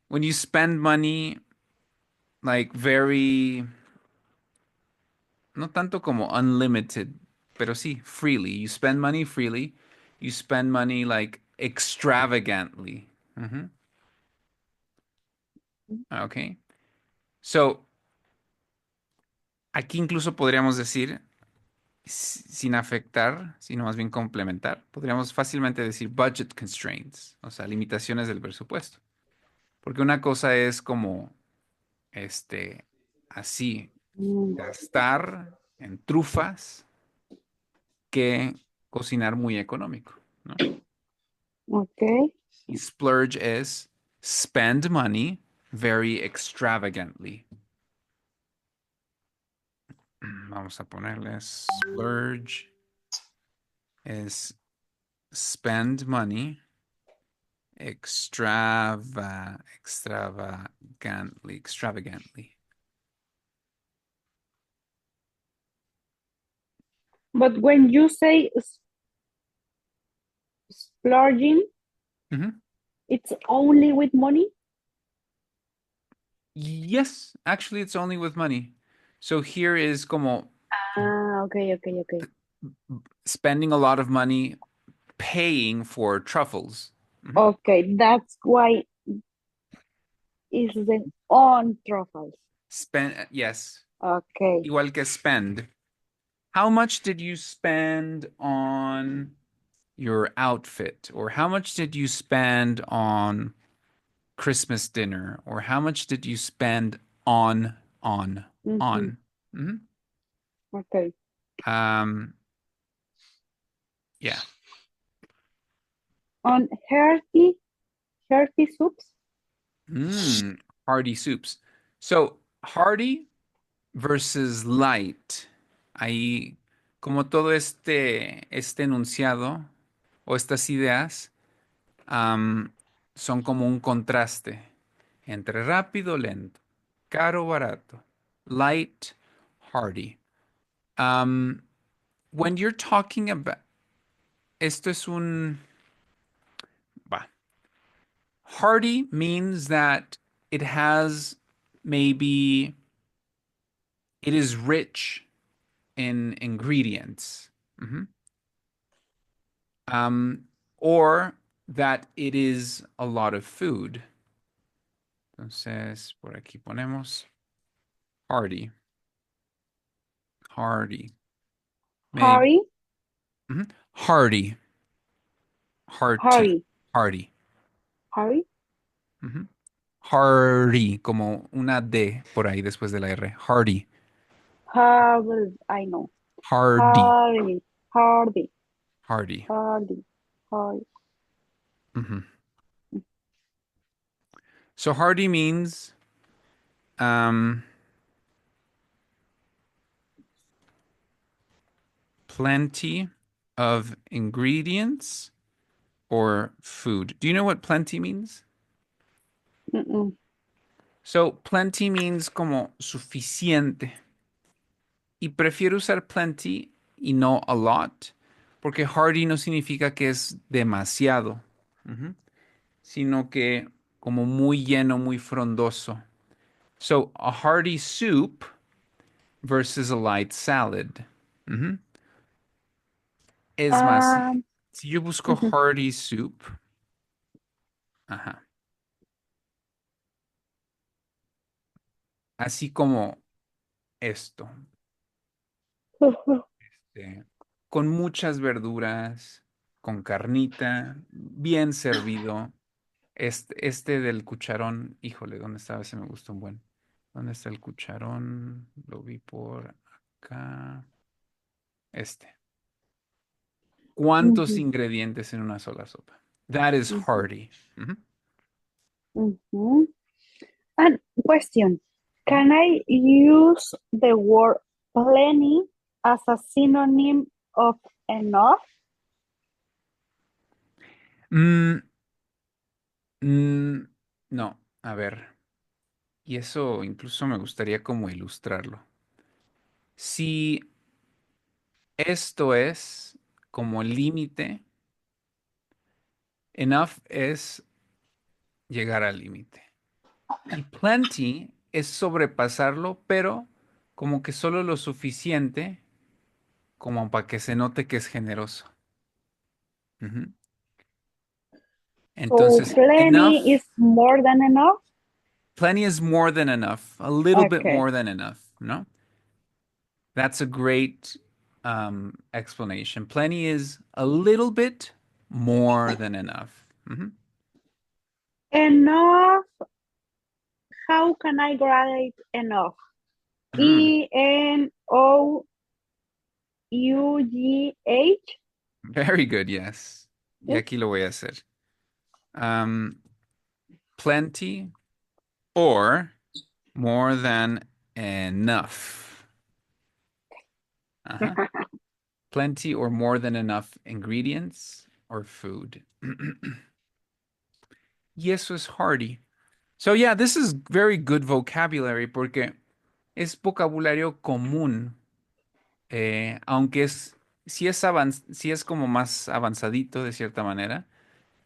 when you spend money like very, no tanto como unlimited, pero sí, freely. You spend money freely. You spend money like extravagantly. Mhm. Okay. So, aquí incluso podríamos decir, sin afectar, sino más bien complementar, podríamos fácilmente decir budget constraints, o sea, limitaciones del presupuesto. Porque una cosa es como, así, Mm, gastar en trufas que cocinar muy económico, ¿no? okay. Y splurge es spend money very extravagantly. Vamos a ponerle splurge es spend money extravagantly. But when you say splurging, Mhm. it's only with money? Yes, actually, it's only with money. So here is como Okay. spending a lot of money paying for truffles. Okay, that's why is the on truffles. Yes, Okay. igual que spend. How much did you spend on your outfit? Or how much did you spend on Christmas dinner? Or how much did you spend on? Mhm. Okay. Um, yeah. on hearty soups. Hearty soups. So, hearty versus light. Ahí, como todo este enunciado o estas ideas son como un contraste entre rápido, lento, caro, barato, light, hearty. When you're talking about, esto es va. Hearty means that it has maybe, it is rich in ingredients. Or that it is a lot of food. Entonces, por aquí ponemos hearty. Hearty. Hearty. Hearty. Hearty. Hearty. Hearty. Hearty. Hearty, como una D por ahí después de la R. Hearty. Hardy. I know. Hardy. Hardy. Hardy. Hardy. Hardy. Hardy. So hearty means plenty of ingredients or food. Do you know what plenty means? So plenty means como suficiente. Y prefiero usar plenty y no a lot, porque hearty no significa que es demasiado, sino que como muy lleno, muy frondoso. So a hearty soup versus a light salad. Es más, si yo busco hearty soup, así como esto, con muchas verduras, con carnita, bien servido. Este del cucharón, híjole, ¿dónde estaba? Ese me gustó un buen. ¿Dónde está el cucharón? Lo vi por acá. ¿Cuántos ingredientes en una sola sopa? That is hearty. And question, can I use the word plenty as a synonym of enough? No, a ver. Y eso incluso me gustaría como ilustrarlo. Si esto es como límite, enough es llegar al límite. Y plenty es sobrepasarlo, pero como que solo lo suficiente como para que se note que es generoso. Entonces, so plenty enough, is more than enough? plenty is more than enough, a little bit more than enough, ¿no? That's a great explanation. Plenty is a little bit more than enough. Enough, how can I grade enough? E-N-O-U-G-H? Very good, yes. Y aquí lo voy a hacer. Plenty or more than enough. Plenty or more than enough ingredients or food. Y eso es hearty. So yeah, this is very good vocabulary porque es vocabulario común. Aunque sí es como más avanzadito de cierta manera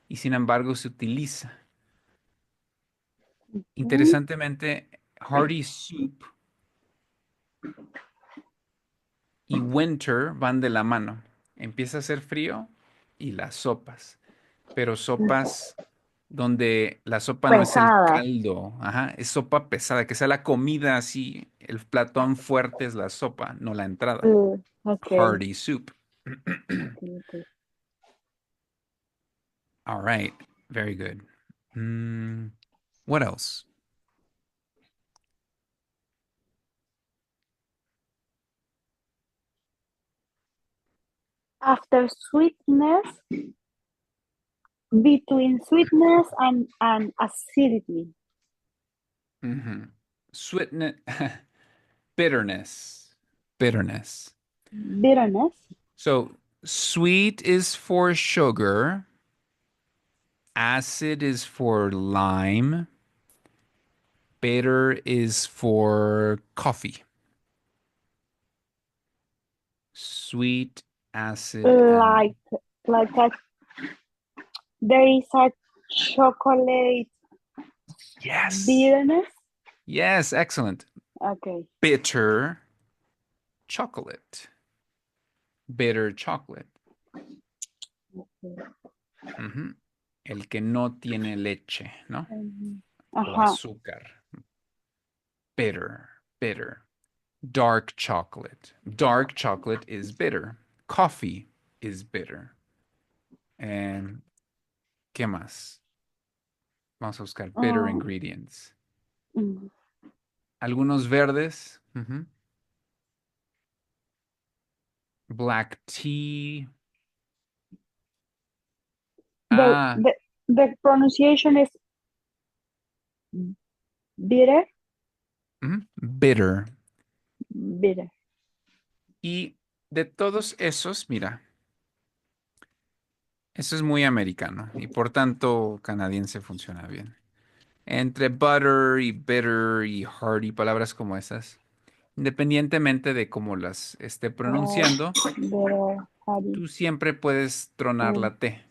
y sin embargo se utiliza. Interesantemente, hearty soup y winter van de la mano. Empieza a hacer frío y las sopas. Pero sopas donde la sopa no es el Pesada. caldo, es sopa pesada, que sea la comida así, el platón fuerte es la sopa, no la entrada. Hearty soup. Okay. All right, very good. What else? After sweetness between sweetness and acidity. Sweetness, bitterness, bitterness. Bitterness. So sweet is for sugar, acid is for lime, bitter is for coffee. Sweet, acid, and Like there is a chocolate yes. bitterness. Yes, excellent. Okay. Bitter chocolate. Bitter chocolate. Okay. El que no tiene leche, ¿no? O Ajá. azúcar. Bitter, bitter. Dark chocolate. Dark chocolate is bitter. Coffee is bitter. And ¿qué más? Vamos a buscar bitter ingredients. Algunos verdes. Black tea. The pronunciation is bitter. Bitter. Bitter. Y de todos esos, mira, eso es muy americano y por tanto canadiense funciona bien. Entre butter y bitter y hearty, palabras como esas, independientemente de cómo las esté pronunciando, tú siempre puedes tronar la T.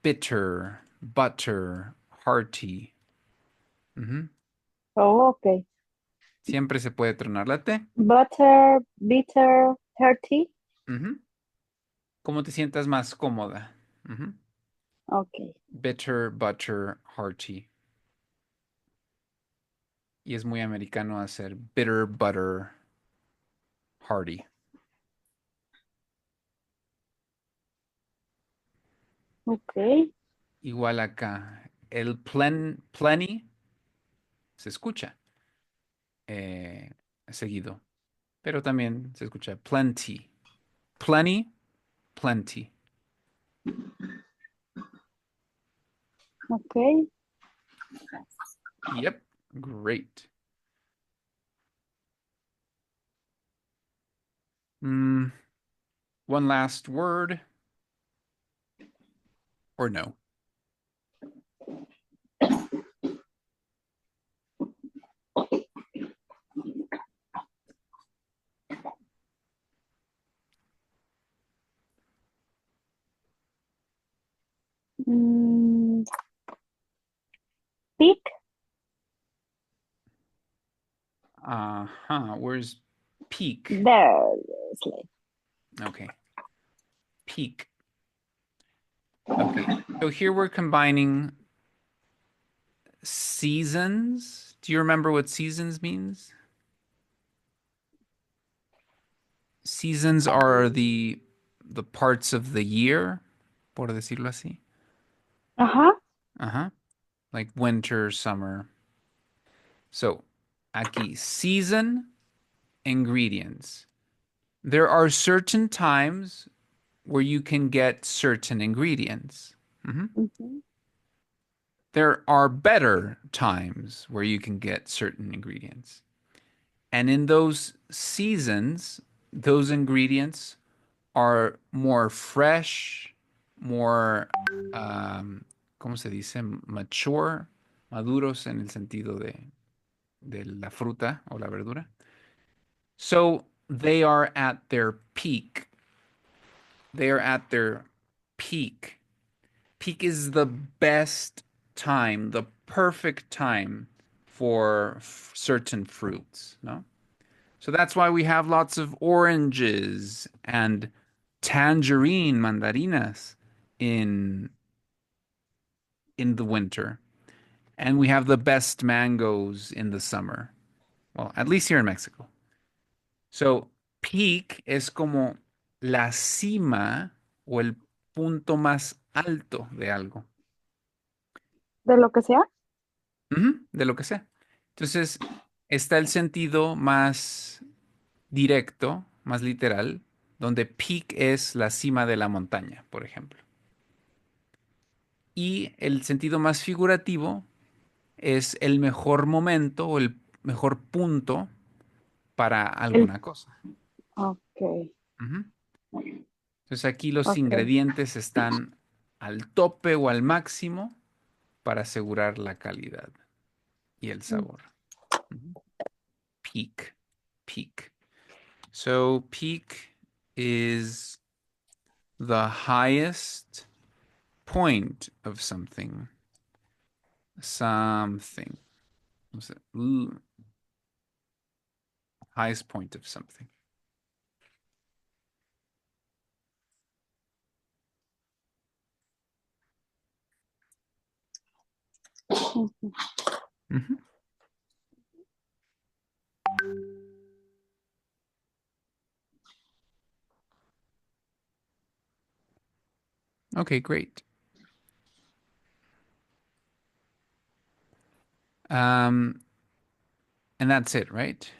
Bitter, butter, hearty. Oh, ok. Siempre se puede tronar la T. Butter, bitter, hearty. Como te sientas más cómoda. Ok. Bitter, butter, hearty. Y es muy americano hacer bitter, butter, hearty. Ok. Igual acá. El plenty se escucha seguido. Pero también se escucha plenty. Plenty, plenty. Ok. Yep, great. One last word. Or no? Peak. Where's peak? There. Okay. Peak. Okay. So here we're combining seasons. Do you remember what seasons means? Seasons are the parts of the year, por decirlo así. Like winter, summer. So, aquí, season, ingredients. There are certain times where you can get certain ingredients. There are better times where you can get certain ingredients. And in those seasons, those ingredients are more fresh, more, ¿cómo se dice? Mature, maduros en el sentido de la fruta o la verdura. So they are at their peak. They are at their peak. Peak is the best time, the perfect time for certain fruits, no? So that's why we have lots of oranges and tangerine, mandarinas in the winter. And we have the best mangoes in the summer. Well, at least here in Mexico. So, peak es como la cima o el punto más alto de algo. ¿De lo que sea? De lo que sea. Entonces, está el sentido más directo, más literal, donde peak es la cima de la montaña, por ejemplo. Y el sentido más figurativo es el mejor momento o el mejor punto para alguna cosa. Ok. Entonces aquí los Ok. ingredientes están al tope o al máximo para asegurar la calidad y el sabor. Peak. Peak. So peak is the highest point of something. Something. What's it? Highest point of something. Mm-hmm. Okay, great. And that's it, right?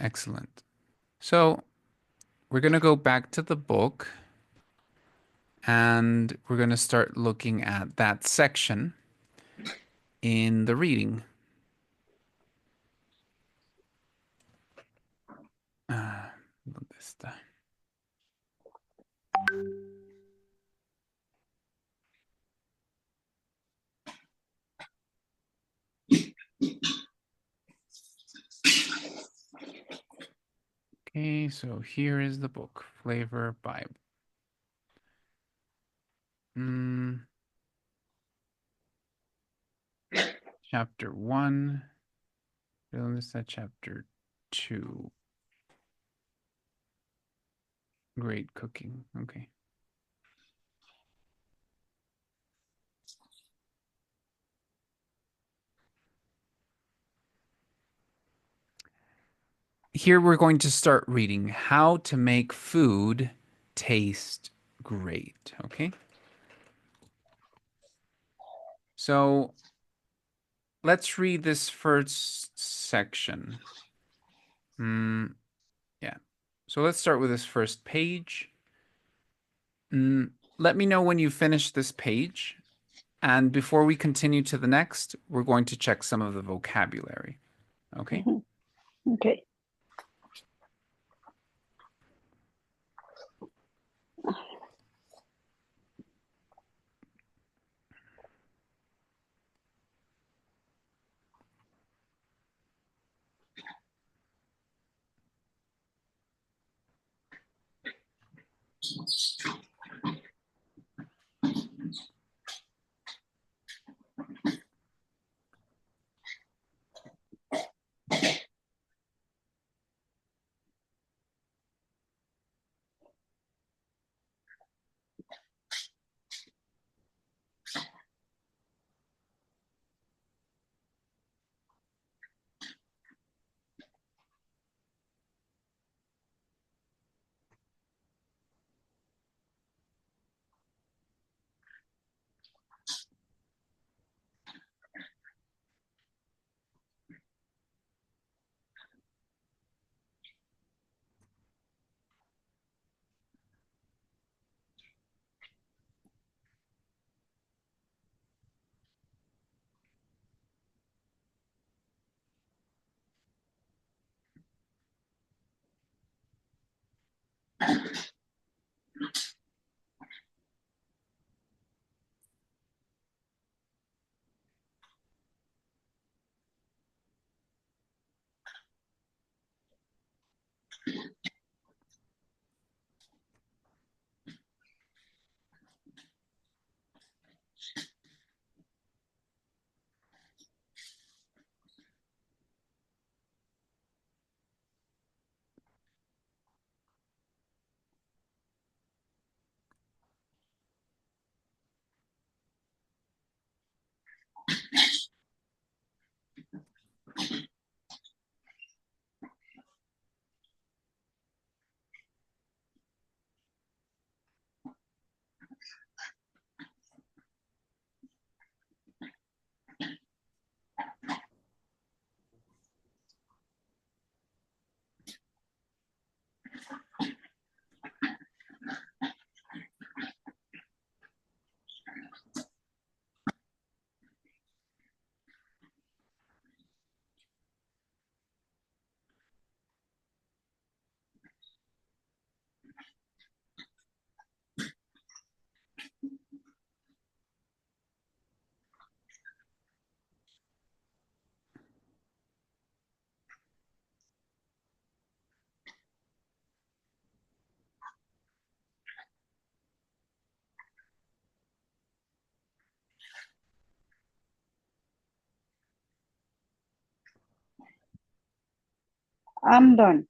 Excellent. So we're going to go back to the book and we're going to start looking at that section in the reading. ¿Dónde está? Okay, so here is the book, Flavor Bible. Chapter 1. ¿Dónde está chapter 2? Great cooking. Okay. Here we're going to start reading how to make food taste great. Okay. So let's read this first section. Yeah. So let's start with this first page. Let me know when you finish this page. And before we continue to the next, we're going to check some of the vocabulary. Okay? Okay. I'm done.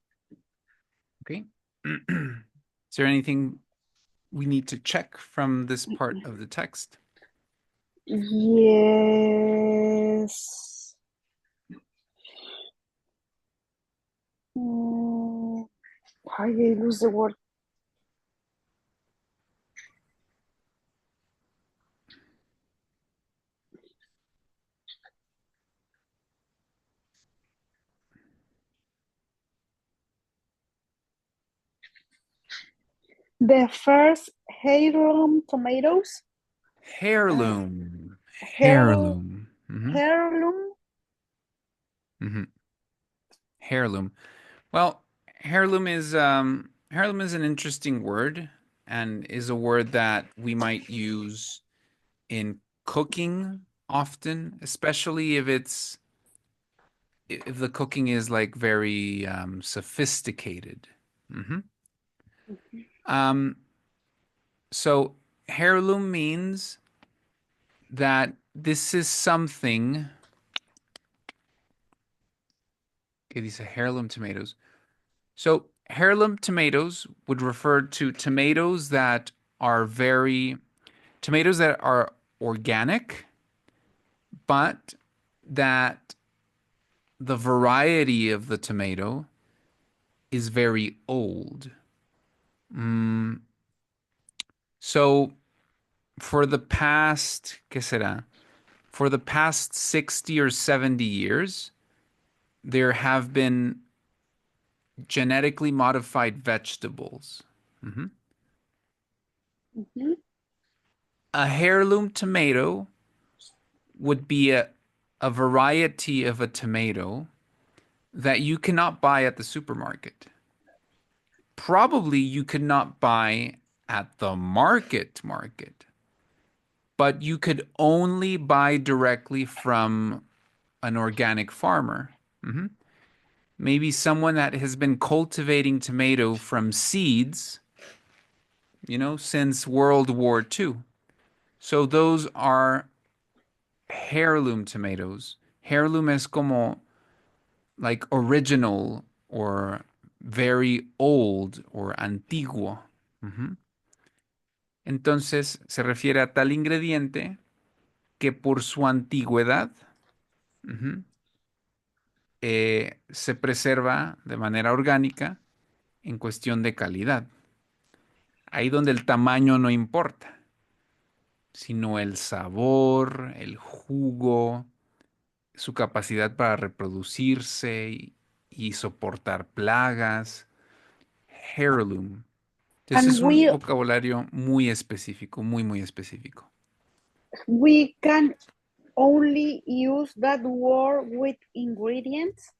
Okay. Is there anything we need to check from this part of the text? Yes. I lose the word. The first heirloom tomatoes. Heirloom. Heirloom. Heirloom. Heirloom. Well, heirloom is an interesting word and is a word that we might use in cooking often, especially if the cooking is like very sophisticated. So heirloom means that this is something. Okay, these are heirloom tomatoes. So heirloom tomatoes would refer to tomatoes that are organic, but that the variety of the tomato is very old. So for the past, ¿qué será? For the past 60 or 70 years, there have been genetically modified vegetables. A heirloom tomato would be a variety of a tomato that you cannot buy at the supermarket. Probably you could not buy at the market, but you could only buy directly from an organic farmer. Maybe someone that has been cultivating tomato from seeds, since World War II. So those are heirloom tomatoes. Heirloom es como like original or very old or antiguo. Entonces se refiere a tal ingrediente que por su antigüedad se preserva de manera orgánica en cuestión de calidad. Ahí donde el tamaño no importa, sino el sabor, el jugo, su capacidad para reproducirse y soportar plagas. Heirloom. Entonces es un vocabulario muy específico, muy específico. We can only use that word with ingredients?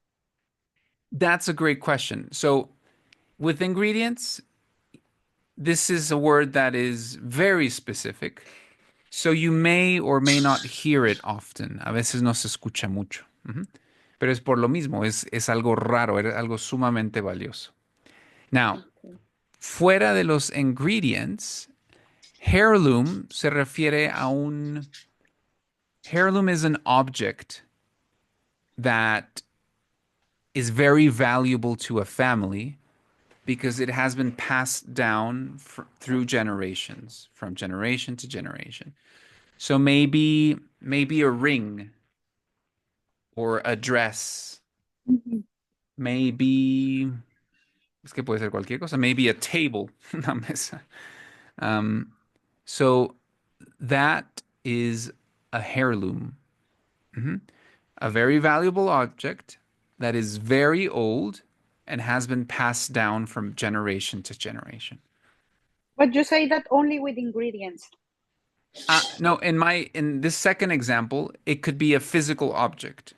That's a great question. So with ingredients, this is a word that is very specific. So you may or may not hear it often. A veces no se escucha mucho. Pero es por lo mismo, es algo raro, es algo sumamente valioso. Now, fuera de los ingredients, heirloom se refiere a un... Heirloom is an object that is very valuable to a family because it has been passed down through generations, from generation to generation. So maybe a ring or a dress. Maybe, es que puede ser cualquier cosa. Maybe a table, una mesa. So that is a heirloom. A very valuable object that is very old and has been passed down from generation to generation. But you say that only with ingredients. No, in this second example, it could be a physical object.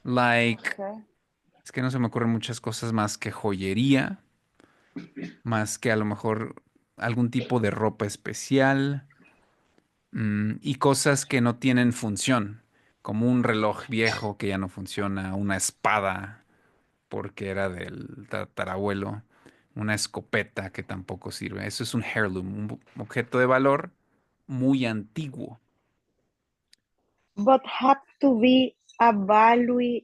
Like, es que no se me ocurren muchas cosas más que joyería, más que a lo mejor algún tipo de ropa especial, y cosas que no tienen función, como un reloj viejo que ya no funciona, una espada porque era del tatarabuelo, una escopeta que tampoco sirve. Eso es un heirloom, un objeto de valor muy antiguo. But have to be a value.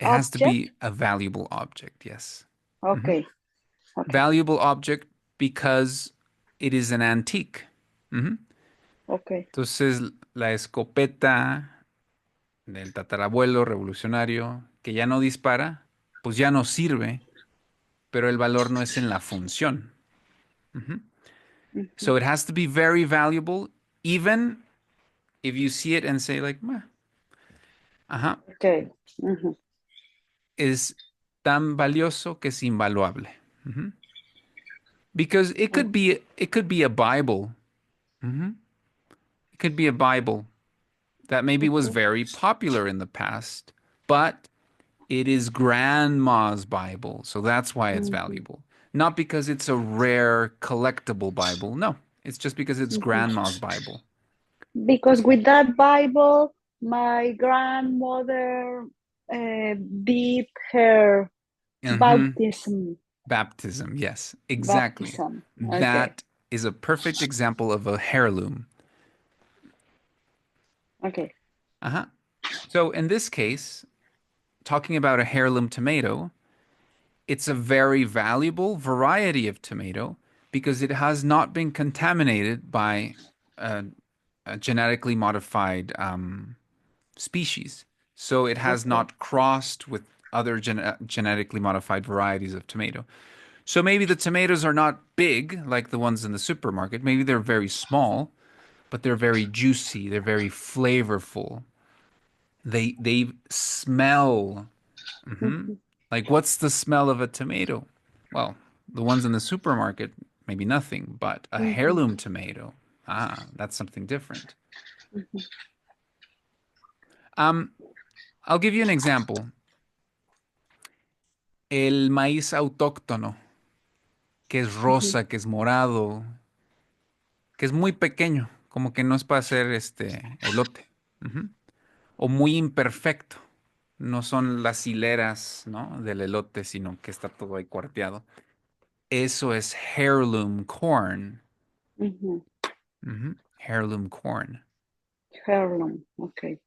It has to be a valuable object, yes. Okay. Okay. Valuable object because it is an antique. Okay. Entonces, la escopeta del tatarabuelo revolucionario que ya no dispara, pues ya no sirve, pero el valor no es en la función. So it has to be very valuable, even if you see it and say like, meh. Okay. Es tan valioso que es invaluable. Because it could be a Bible. It could be a Bible that maybe was very popular in the past, but it is grandma's Bible, so that's why it's valuable. Not because it's a rare collectible Bible. No, it's just because it's grandma's Bible. Because with that Bible, my grandmother did her baptism. Baptism, yes, exactly. Baptism. That is a perfect example of a heirloom. Okay. So in this case, talking about a heirloom tomato, it's a very valuable variety of tomato because it has not been contaminated by a genetically modified species. So it has not crossed with other genetically modified varieties of tomato. So maybe the tomatoes are not big like the ones in the supermarket. Maybe they're very small, but they're very juicy. They're very flavorful. They smell. Like, what's the smell of a tomato? Well, the ones in the supermarket, maybe nothing, but a heirloom tomato, that's something different. I'll give you an example. El maíz autóctono, que es rosa, que es morado, que es muy pequeño, como que no es para hacer elote. O muy imperfecto. No son las hileras, ¿no?, del elote, sino que está todo ahí cuarteado. Eso es heirloom corn. Heirloom corn. Heirloom, okay.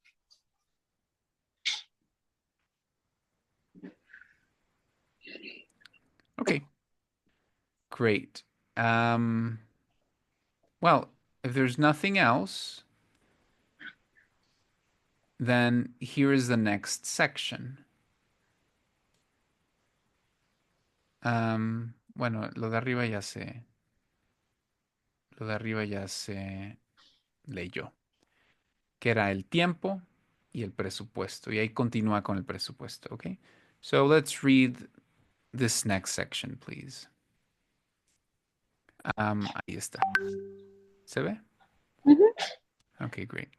Okay. Great. Well, if there's nothing else, then here is the next section. Bueno, lo de arriba ya se leyó, que era el tiempo y el presupuesto. Y ahí continúa con el presupuesto, okay? So let's read this next section, please. Ahí está. ¿Se ve? Okay, great.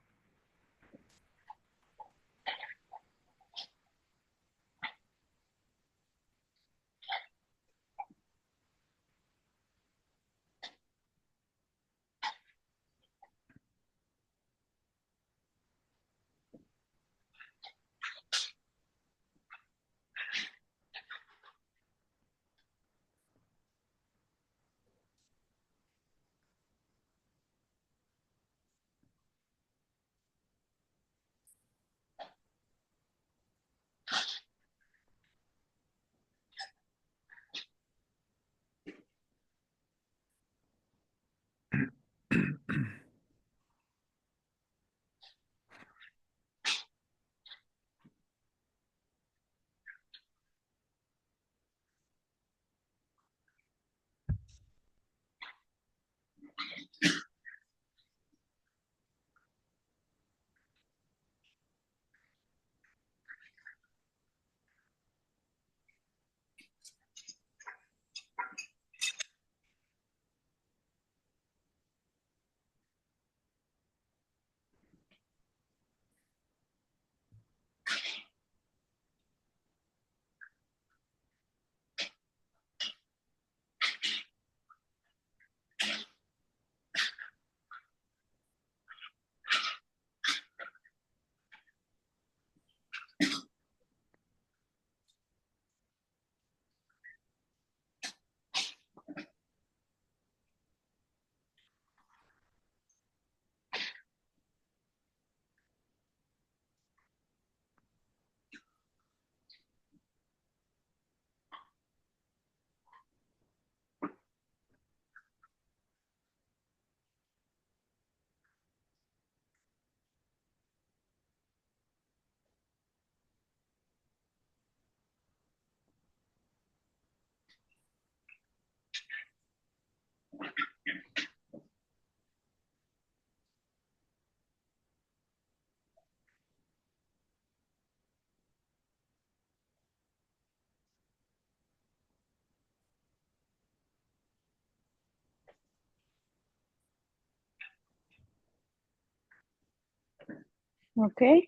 Okay.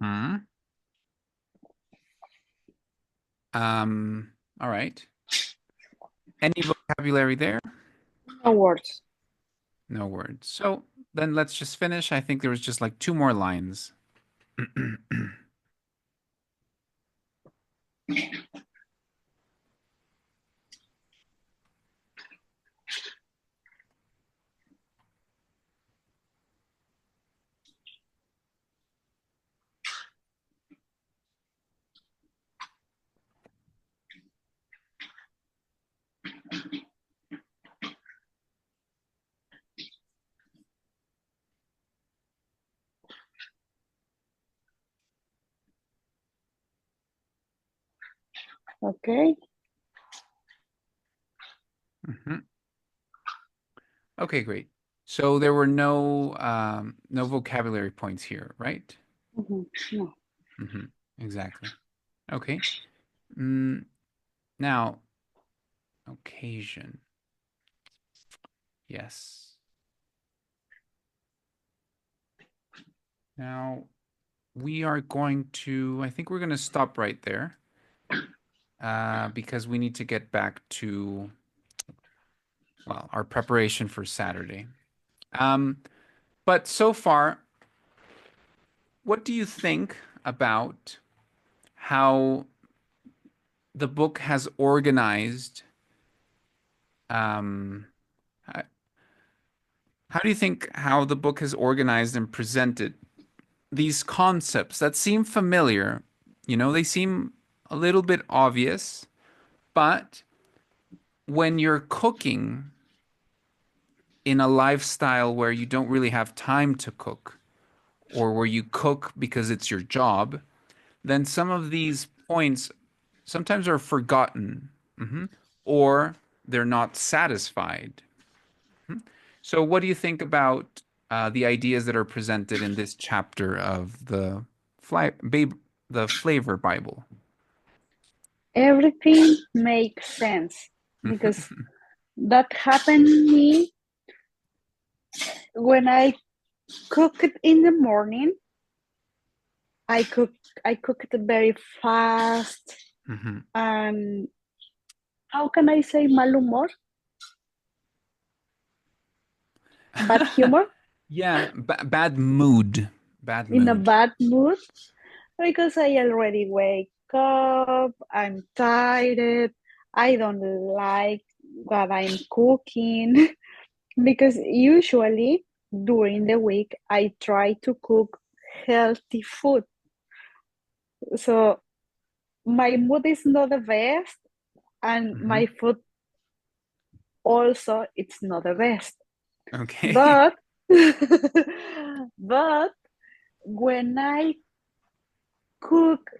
Hmm. All right. Any vocabulary there? No words. No words. So then let's just finish. I think there was just like 2 more lines. Okay. Hmm. Okay, great. So there were no vocabulary points here, right? No. Hmm. Exactly. Okay. Mm, now, occasion. Yes. Now, I think we're going to stop right there because we need to get back to, well, our preparation for Saturday. But so far, what do you think about how the book has organized? Um, h- how do you think how the book has organized and presented these concepts that seem familiar? You know, they seem a little bit obvious, but when you're cooking in a lifestyle where you don't really have time to cook, or where you cook because it's your job, then some of these points sometimes are forgotten, or they're not satisfied. So, what do you think about the ideas that are presented in this chapter of the Flavor Bible? Everything makes sense because that happened to me when I cook it in the morning. I cook it very fast, and how can I say mal humor? Bad humor? Yeah, bad mood. Bad In a mood. bad mood because I already wake up, I'm tired, I don't like what I'm cooking because usually during the week I try to cook healthy food. So my mood is not the best and my food also it's not the best. Okay. But but when I cook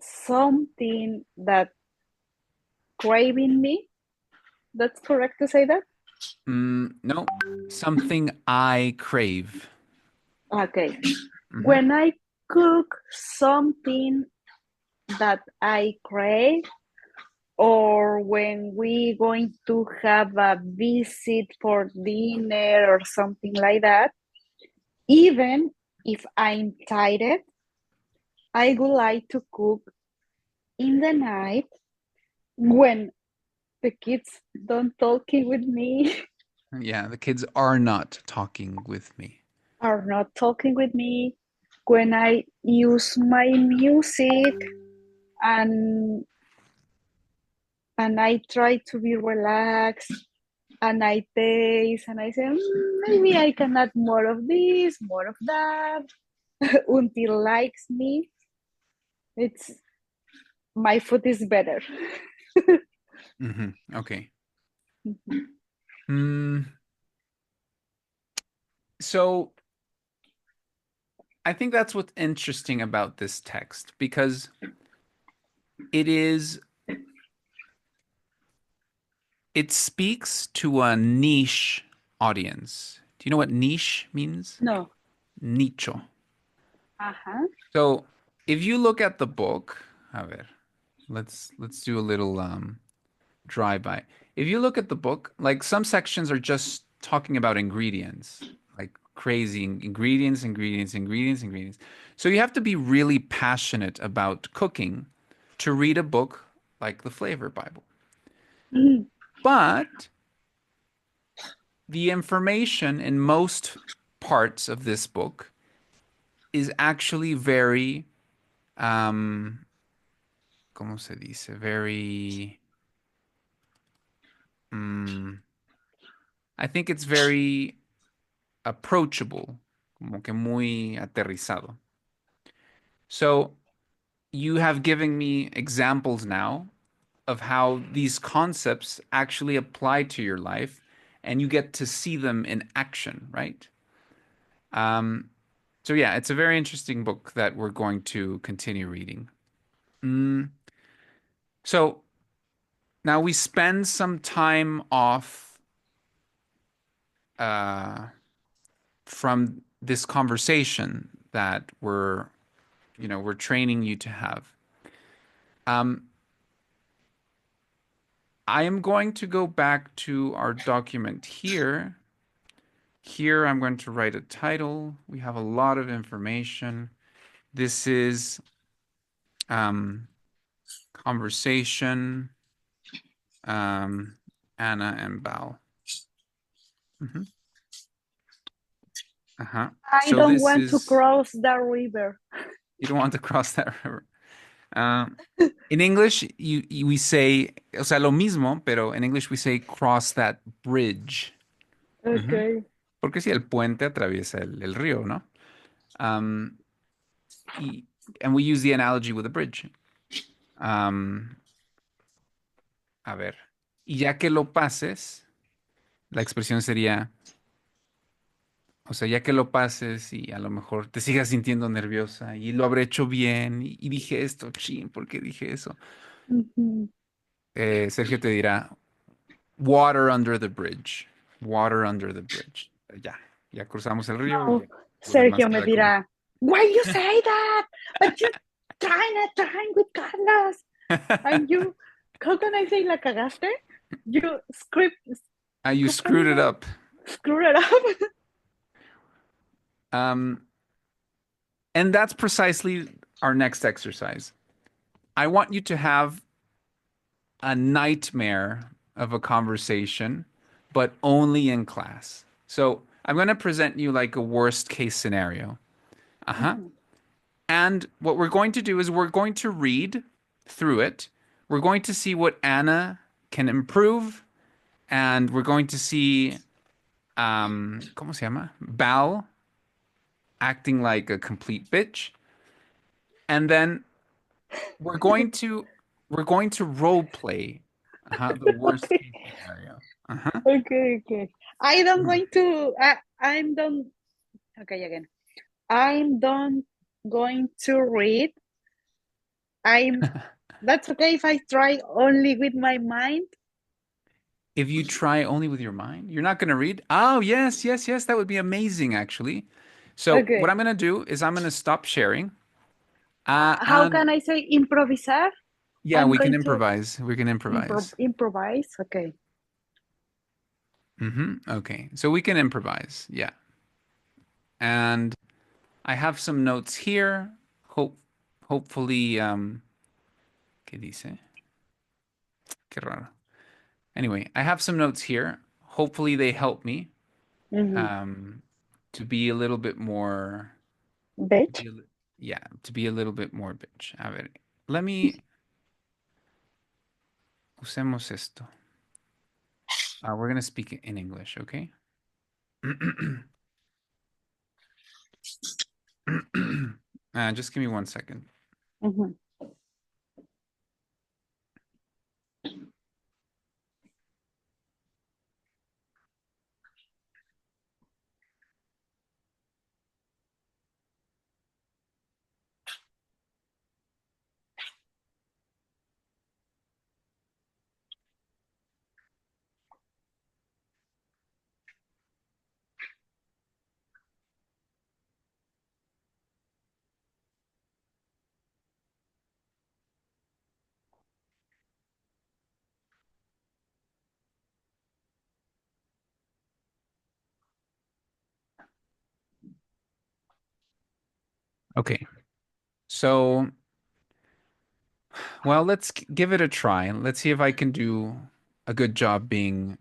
something that craving me, that's correct to say that? No, something I crave. Okay. When I cook something that I crave, or when we going to have a visit for dinner or something like that, even if I'm tired, I would like to cook in the night when the kids don't talking with me, Yeah, the kids are not talking with me. are not talking with me, when I use my music and I try to be relaxed and I taste and I say, maybe I can add more of this, more of that, until likes me. It's my food is better. Okay. So I think that's what's interesting about this text because it is it speaks to a niche audience. Do you know what niche means? No. Nicho. Uh-huh. So if you look at the book, a ver, let's do a little drive by. If you look at the book, like some sections are just talking about ingredients, like crazy ingredients, ingredients, ingredients, ingredients. So you have to be really passionate about cooking to read a book like the Flavor Bible. Mhm. But the information in most parts of this book is actually very, ¿cómo se dice? Very, I think it's very approachable, como que muy aterrizado. So you have given me examples now of how these concepts actually apply to your life, and you get to see them in action, right? So yeah, it's a very interesting book that we're going to continue reading. So now we spend some time off from this conversation that we're training you to have. I am going to go back to our document here. Here, I'm going to write a title. We have a lot of information. This is conversation, Anna and Bao. I So don't this want to is, cross the river. you don't want to cross that river. In English, we say, o sea, lo mismo, pero en English we say cross that bridge. Okay. Porque si el puente atraviesa el río, ¿no? And we use the analogy with a bridge. A ver. Y ya que lo pases, la expresión sería, o sea, ya que lo pases y a lo mejor te sigas sintiendo nerviosa y lo habré hecho bien y dije esto, chin, ¿por qué dije eso? Mhm. Sergio te dirá, water under the bridge. Water under the bridge. Ya cruzamos el río y No, ya, lo demás Sergio me queda como... dirá, why you say that? But you trying with Carlos. And you, how can I say la cagaste? You You screwed it up. Screwed it up. And that's precisely our next exercise. I want you to have a nightmare of a conversation, but only in class. So I'm going to present you like a worst case scenario. And what we're going to do is we're going to read through it. We're going to see what Anna can improve, and we're going to see, ¿cómo se llama? Bal acting like a complete bitch. And then we're going to role play the worst Okay. case scenario. Okay. I don't going to. I'm done. Okay, again. I'm done going to read. That's okay if I try only with my mind. If you try only with your mind, you're not going to read. Oh, yes. That would be amazing, actually. So Okay. what I'm going to do is I'm going to stop sharing. How can I say improvisar? Yeah, we can improvise. We can improvise. Improvise. Okay. Okay. So we can improvise. Yeah. And I have some notes here. Hopefully, ¿qué dice? Qué raro. Anyway, I have some notes here. Hopefully they help me to be a little bit more Bitch. to be a little bit more bitch. A ver, let me usemos esto. We're gonna speak in English, okay? Just give me 1 second. Okay. So, well, let's give it a try. Let's see if I can do a good job being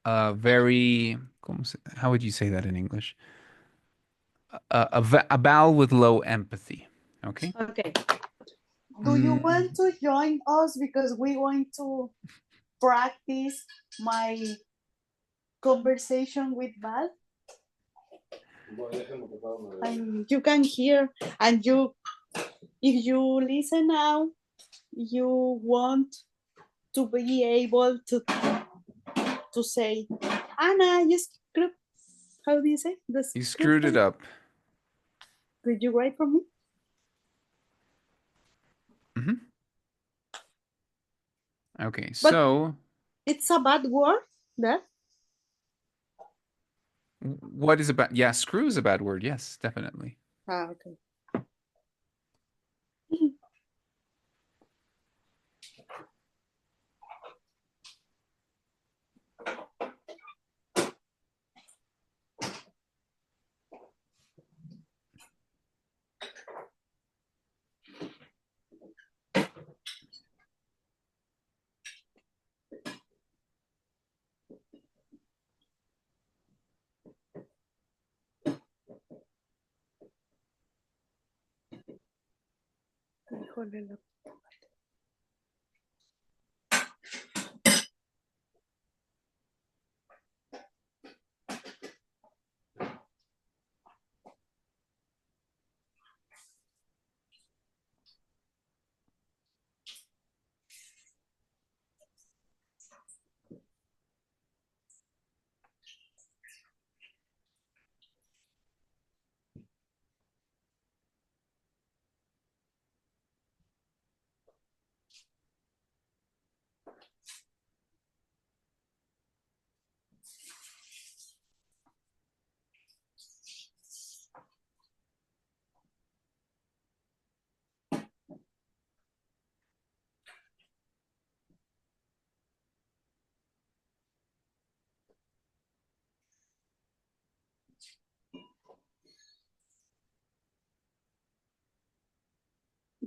a very, how would you say that in English? A bowel with low empathy. Okay. Okay. Do you want to join us because we want to practice my conversation with Val? And you can hear, and you, if you listen now, you want to be able to say, Anna, you screwed. How do you say? You screwed it up. Could you write for me? Okay, But so it's a bad word, that? What is a bad? Yeah, screw is a bad word. Yes, definitely. Okay.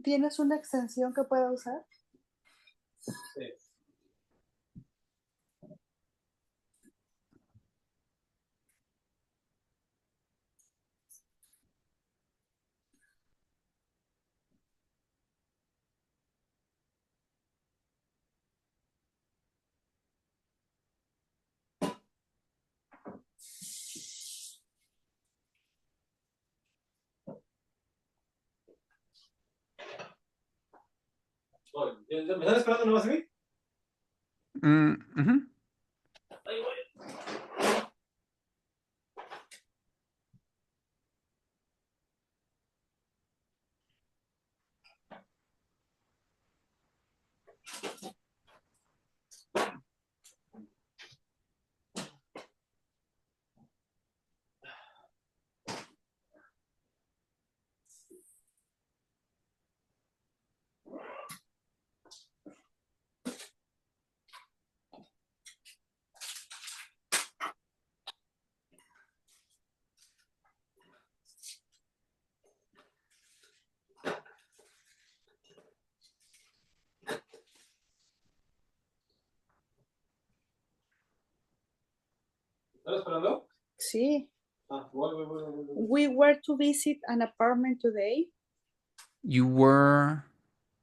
¿Tienes una extensión que pueda usar? Sí. ¿Me están esperando nomás a mí? ¿Estás esperando? Sí. Voy. We were to visit an apartment today. You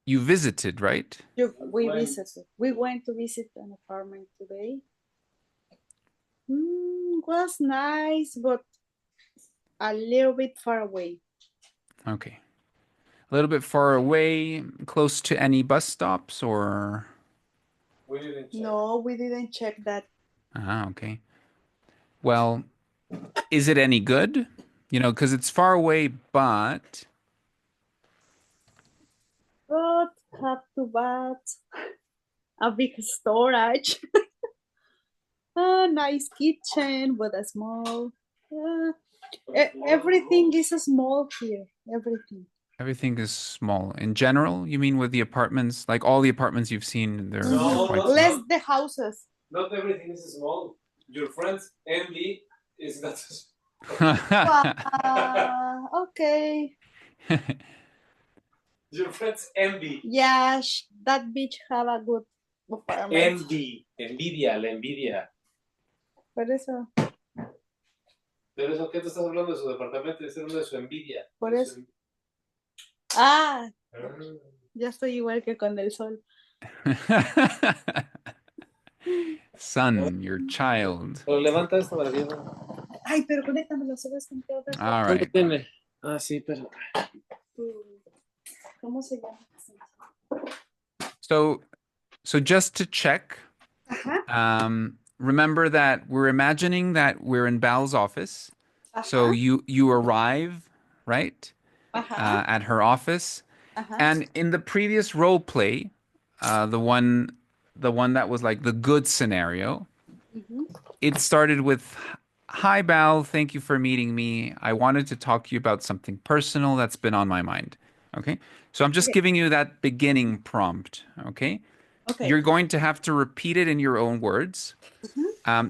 visited, right? We visited. We went to visit an apartment today. Was nice, but a little bit far away. Okay. A little bit far away, close to any bus stops or? We didn't check. No, we didn't check that. Okay. Well, is it any good? You know, because it's far away, but have to buy a big storage. A nice kitchen, but a small. Everything is small here. Everything is small. In general, you mean with the apartments? Like all the apartments you've seen, they're quite small. Less the houses. Not everything is small. Your friend's MD is not. okay. Your friends envy. Yeah, that bitch have a good apartment. Envy. Envidia, la envidia. Por eso. Pero eso, ¿qué te estás hablando de su departamento? Estás hablando de su envidia. Por eso. Ah, ya estoy igual que con Del Sol. Son, your child. Pero levanta esto para que Ay, pero conéctamelo, se ves con todo. All right. Ah, sí, pero. ¿Cómo se llama? So just to check, remember that we're imagining that we're in Bal's office. So you arrive, right, at her office, and in the previous role play, the one that was like the good scenario, it started with, "Hi Bal, thank you for meeting me. I wanted to talk to you about something personal that's been on my mind." Okay, so I'm just giving you that beginning prompt. Okay. You're going to have to repeat it in your own words.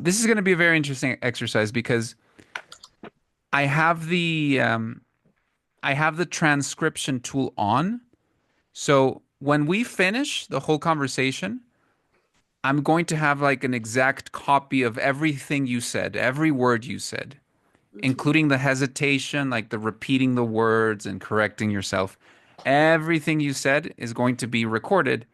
This is going to be a very interesting exercise because I have the transcription tool on. So when we finish the whole conversation, I'm going to have like an exact copy of everything you said, every word you said, including the hesitation, like the repeating the words and correcting yourself. Everything you said is going to be recorded.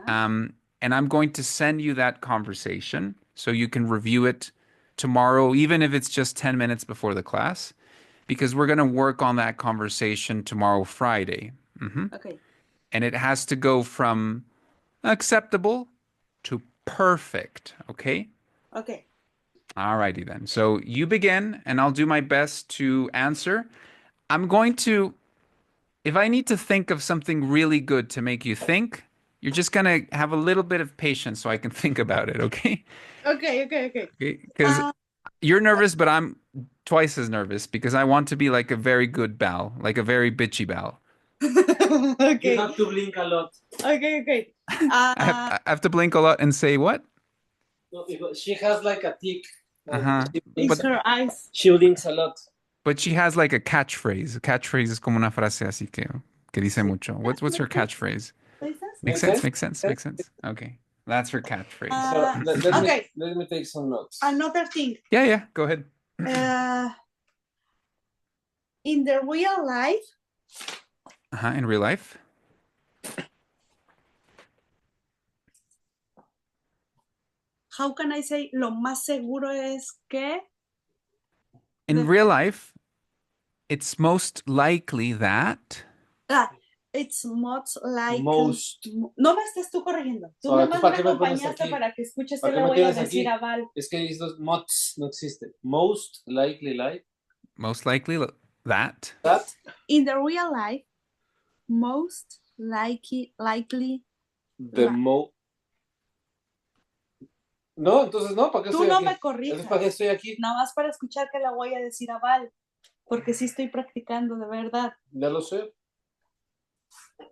And I'm going to send you that conversation so you can review it tomorrow, even if it's just 10 minutes before the class, because we're going to work on that conversation tomorrow, Friday. Okay. And it has to go from acceptable to perfect, okay? Okay. All righty then. So you begin, and I'll do my best to answer. I'm going to, if I need to think of something really good to make you think, you're just going to have a little bit of patience so I can think about it, okay? Okay. Because you're nervous, but I'm twice as nervous because I want to be like a very good Bal, like a very bitchy Bal. Okay. You have to blink a lot. Okay. I have to blink a lot and say what? No, she has like a tick. It's her eyes. She blinks a lot. But she has like a catchphrase. A catchphrase es como una frase así que dice mucho. What's her catchphrase? Makes sense. Okay. That's her catchphrase. Let me take some notes. Another thing. Yeah. Go ahead. In the real life. In real life. How can I say lo más seguro es que? In real life, it's most likely that. It's most likely. No me estés tú corrigiendo. Tú nomás me acompañaste para que escuches que le voy a decir a Val. Es que estos mods no existen. Most likely like. Most likely that. That. In the real life, most likely. The most. No, entonces no, ¿para qué tú estoy no aquí? Me corrijas. Entonces, ¿para qué estoy aquí? Nada más para escuchar que le voy a decir a Val. Porque sí estoy practicando, de verdad. Ya lo sé.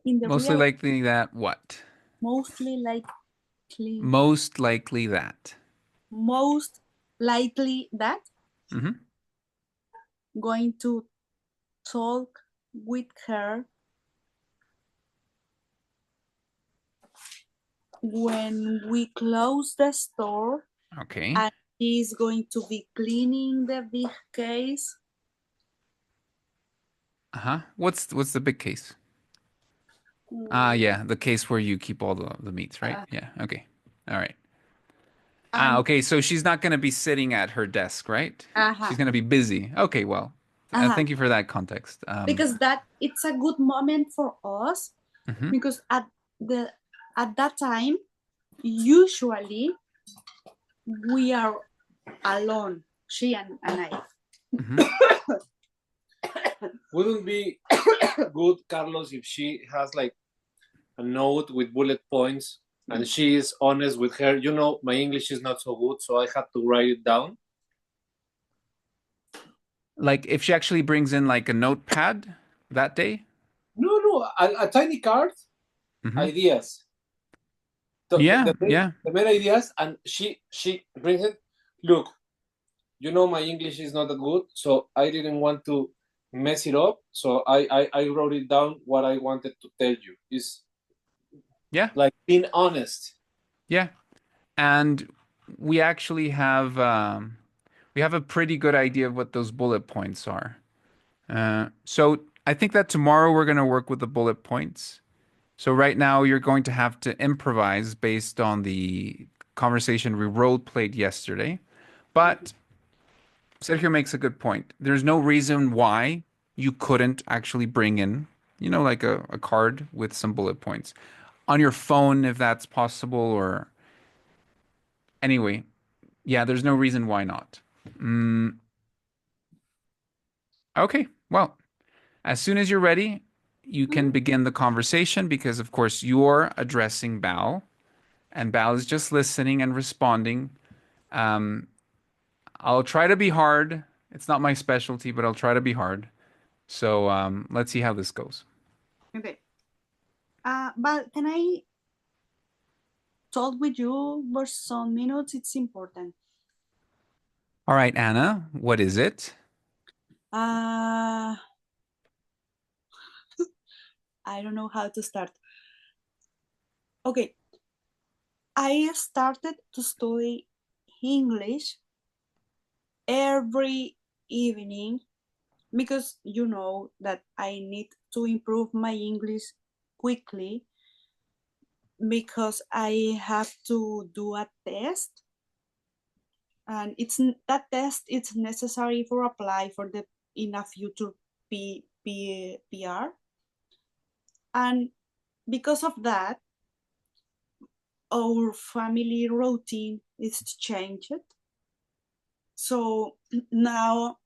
Mostly likely that what? Mostly likely. Most likely that. Most likely that. Going to talk with her when we close the store. Okay. And she's going to be cleaning the big case. What's the big case? Yeah, the case where you keep all the meats, right? Yeah. Okay. All right. Okay, so she's not going to be sitting at her desk, right? She's going to be busy. Okay, well, thank you for that context. Because it's a good moment for us because at that time, usually we are alone, she and I. Wouldn't be good, Carlos, if she has like a note with bullet points and she is honest with her. You know, my English is not so good, so I have to write it down. Like if she actually brings in like a notepad that day? No, a tiny card, ideas. The main ideas, and she brings it. Look, you know my English is not that good, so I didn't want to mess it up. So I wrote it down what I wanted to tell you. Is like being honest. Yeah. And we actually have we have a pretty good idea of what those bullet points are. So I think that tomorrow we're going to work with the bullet points. So right now you're going to have to improvise based on the conversation we role played yesterday. But Sergio makes a good point. There's no reason why you couldn't actually bring in, like a card with some bullet points on your phone if that's possible, or anyway, yeah, there's no reason why not. Okay, well, as soon as you're ready, you can begin the conversation because, of course, you're addressing Bal, and Bal is just listening and responding. I'll try to be hard. It's not my specialty, but I'll try to be hard. So let's see how this goes. Okay. But can I talk with you for some minutes? It's important. All right, Anna, what is it? I don't know how to start. Okay. I started to study English every evening because you know that I need to improve my English quickly because I have to do a test, and that test it's necessary for apply for the in a future PR, and because of that our family routine is changed. So now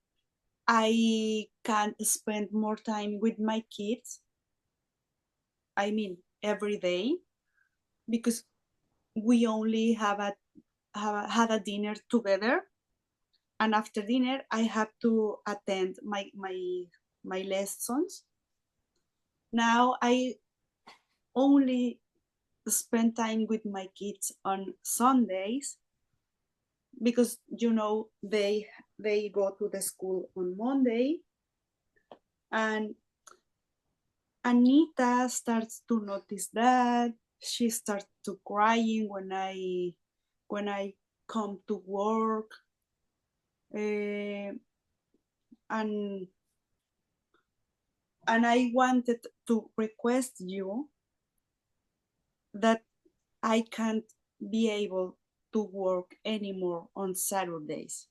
I can spend more time with my kids. I mean, every day, because we only had a dinner together, and after dinner I have to attend my lessons. Now I only spend time with my kids on Sundays because they go to the school on Monday, and Anita starts to notice that. She starts to crying when I come to work, and I wanted to request you that I can't be able to work anymore on Saturdays.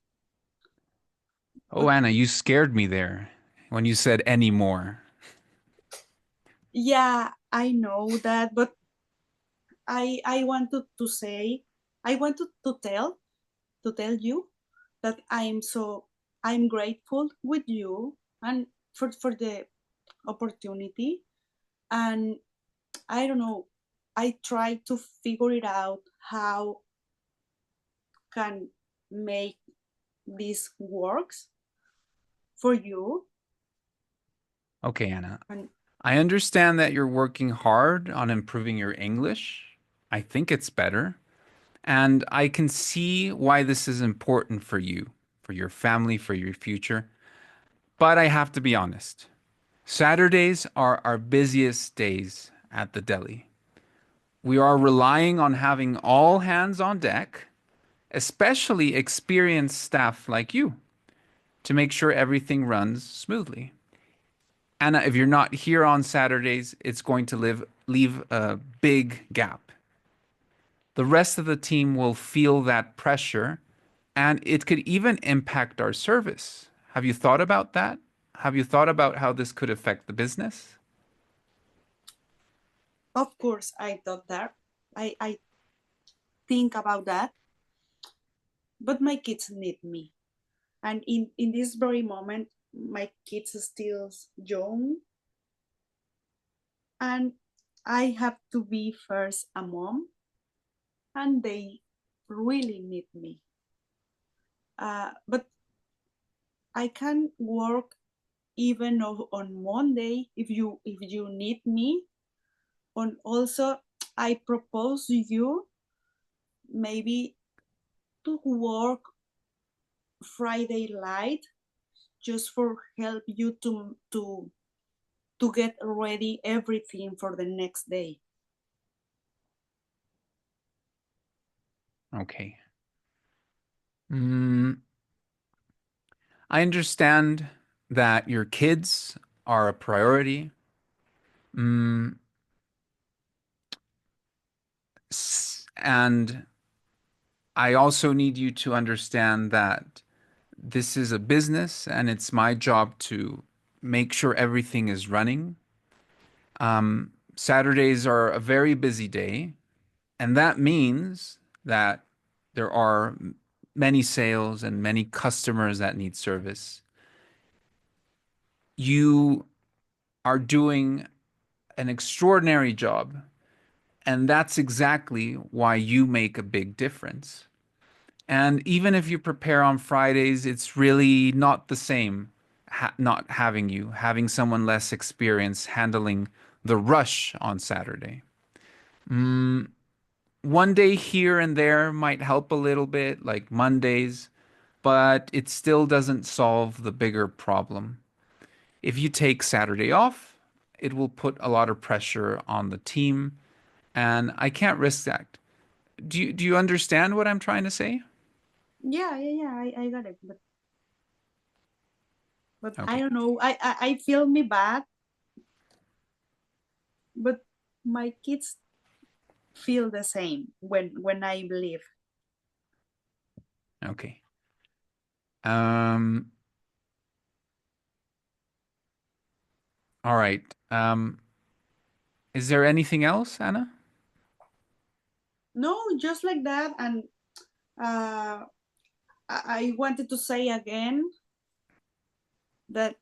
Oh, Anna, you scared me there when you said anymore. Yeah, I know that, but I wanted to say, I wanted to tell you that I'm grateful with you and for the opportunity, and I don't know, I try to figure it out how can make this works for you. Okay, Anna. I understand that you're working hard on improving your English. I think it's better. And I can see why this is important for you, for your family, for your future. But I have to be honest. Saturdays are our busiest days at the deli. We are relying on having all hands on deck, especially experienced staff like you, to make sure everything runs smoothly. Anna, if you're not here on Saturdays, it's going to leave a big gap. The rest of the team will feel that pressure, and it could even impact our service. Have you thought about that? Have you thought about how this could affect the business? Of course, I thought that. I think about that. But my kids need me. And in this very moment, my kids are still young. And I have to be first a mom. And they really need me. But I can work even on Monday if you need me. And also, I propose you maybe to work Friday night just for help you to get ready everything for the next day. Okay. I understand that your kids are a priority. And I also need you to understand that this is a business and it's my job to make sure everything is running. Saturdays are a very busy day, and that means that there are many sales and many customers that need service. You are doing an extraordinary job, and that's exactly why you make a big difference. And even if you prepare on Fridays, it's really not the same not having someone less experienced handling the rush on Saturday. One day here and there might help a little bit, like Mondays, but it still doesn't solve the bigger problem. If you take Saturday off, it will put a lot of pressure on the team, and I can't risk that. Do you understand what I'm trying to say? Yeah, I got it. But Okay. I don't know. I feel me bad, but my kids feel the same when I leave. Okay. All right. Is there anything else, Anna? No, just like that. And I wanted to say again that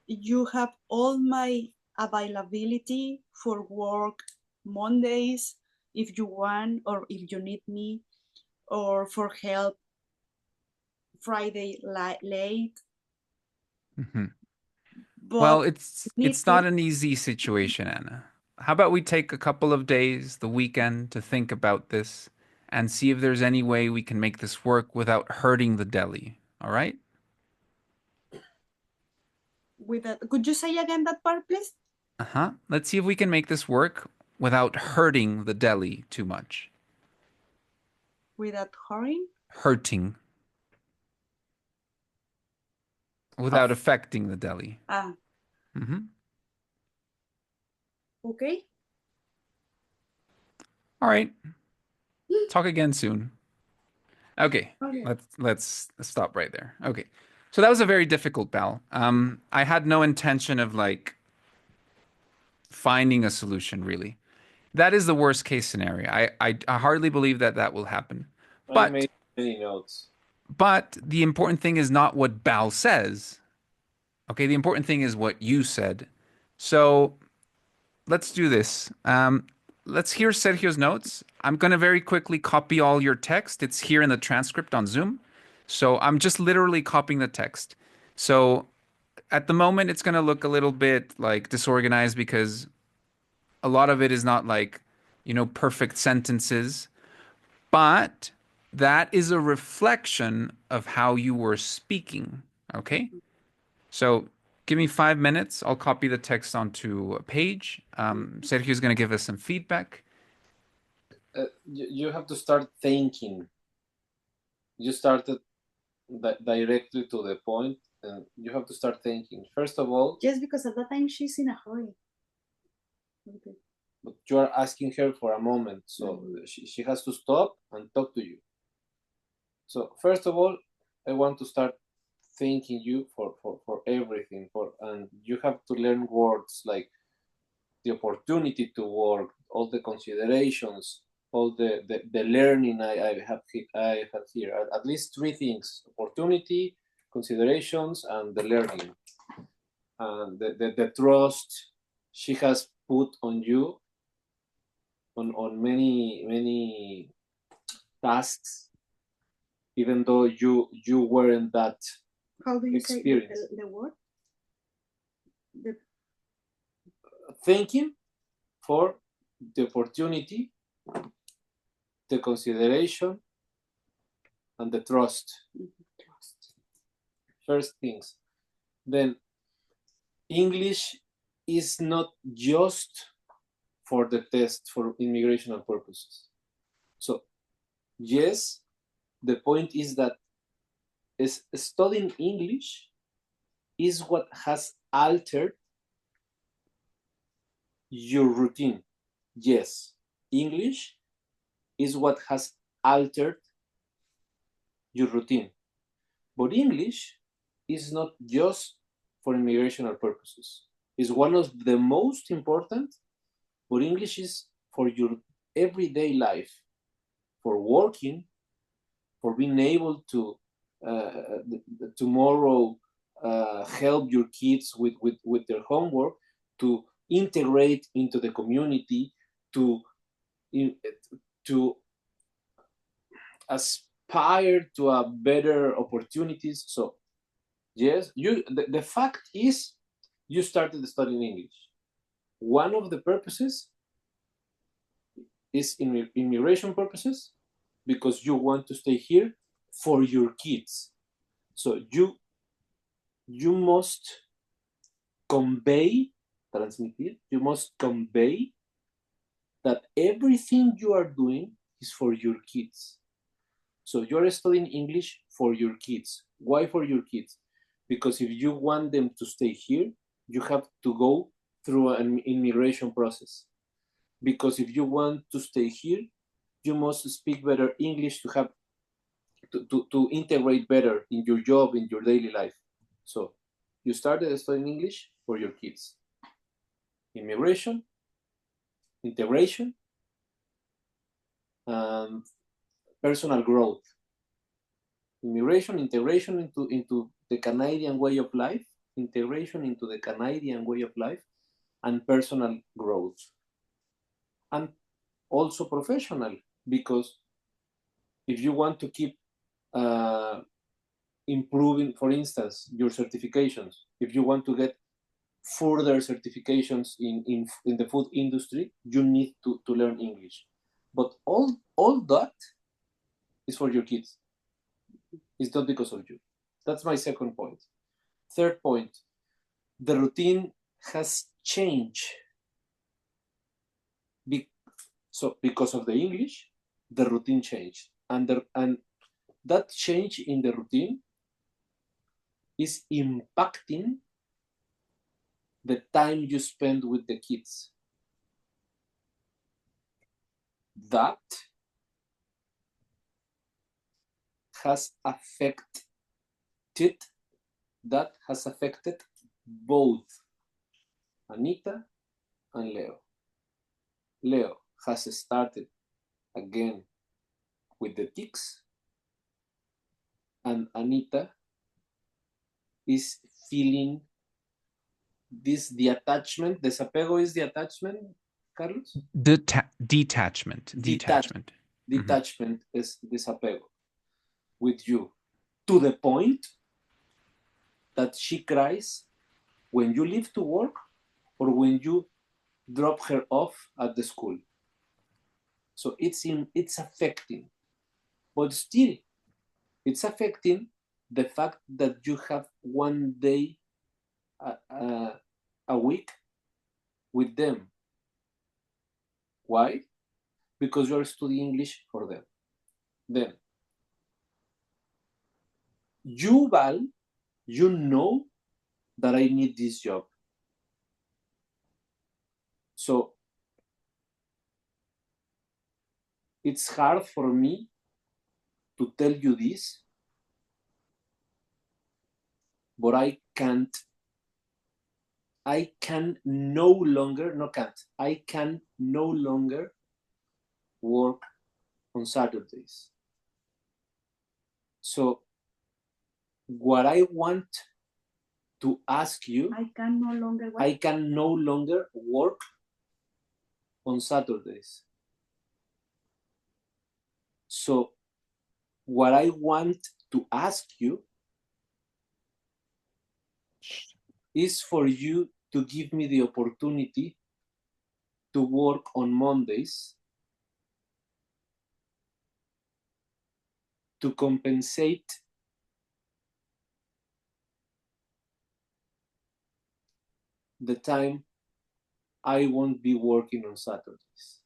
you have all my availability for work Mondays if you want, or if you need me, or for help Friday late. Mm-hmm. But well, it's not an easy situation, Anna. How about we take a couple of days, the weekend, to think about this and see if there's any way we can make this work without hurting the deli. All right? Could you say again that part, please? Uh-huh. Let's see if we can make this work without hurting the deli too much. Without hurting? Hurting. Without affecting the deli. Mm-hmm. Okay. All right. Talk again soon. Okay. Let's stop right there. Okay. So that was a very difficult battle. I had no intention of like finding a solution really. That is the worst case scenario. I hardly believe that will happen. I made many notes. But the important thing is not what Bal says. Okay, the important thing is what you said. So let's do this. Let's hear Sergio's notes. I'm going to very quickly copy all your text. It's here in the transcript on Zoom. So I'm just literally copying the text. So at the moment, it's going to look a little bit like disorganized because a lot of it is not like, perfect sentences. But that is a reflection of how you were speaking. Okay? So give me 5 minutes. I'll copy the text onto a page. Sergio's going to give us some feedback. You have to start thinking. You started directly to the point, and you have to start thinking. First of all, just because at that time she's in a hurry. Okay. But you are asking her for a moment, so she has to stop and talk to you. So first of all, I want to start thanking you for everything, and you have to learn words like the opportunity to work, all the considerations, all the learning I have here. At least 3 things: opportunity, considerations, and the learning. And the trust she has put on you on many tasks, even though you weren't that How do you experienced. Say the word? Thanking for the opportunity, the consideration, and the trust. First things. Then English is not just for the test for immigrational purposes. So yes, the point is that studying English is what has altered your routine. Yes, English is what has altered your routine. But English is not just for immigrational purposes. It's one of the most important, but English is for your everyday life, for working, for being able to tomorrow help your kids with their homework, to integrate into the community, to aspire to a better opportunities. So yes, the fact is you started studying English. One of the purposes is immigration purposes, because you want to stay here for your kids. So you must transmitir, you must convey that everything you are doing is for your kids. So you're studying English for your kids. Why for your kids? Because if you want them to stay here, you have to go through an immigration process. Because if you want to stay here, you must speak better English to have to integrate better in your job, in your daily life. So you started studying English for your kids. Immigration, integration, and personal growth. Immigration, integration into the Canadian way of life, integration into the Canadian way of life, and personal growth. And also professional, because if you want to keep improving, for instance, your certifications, if you want to get further certifications in the food industry, you need to learn English. But all that is for your kids. It's not because of you. That's my second point. Third point, the routine has changed. So because of the English, the routine changed. And that change in the routine is impacting the time you spend with the kids. That has affected both Anita and Leo. Leo has started again with the tics, and Anita is feeling the attachment. Desapego is the attachment, Carlos? Detachment. Detachment is desapego with you, to the point that she cries when you leave to work or when you drop her off at the school. So it's affecting, but still it's affecting the fact that you have one day a week with them. Why? Because you are studying English for them. Then you, Val, you know that I need this job. So it's hard for me to tell you this, but I can no longer work on Saturdays. So what I want to ask you, I can no longer work on Saturdays. So what I want to ask you is for you to give me the opportunity to work on Mondays to compensate the time I won't be working on Saturdays.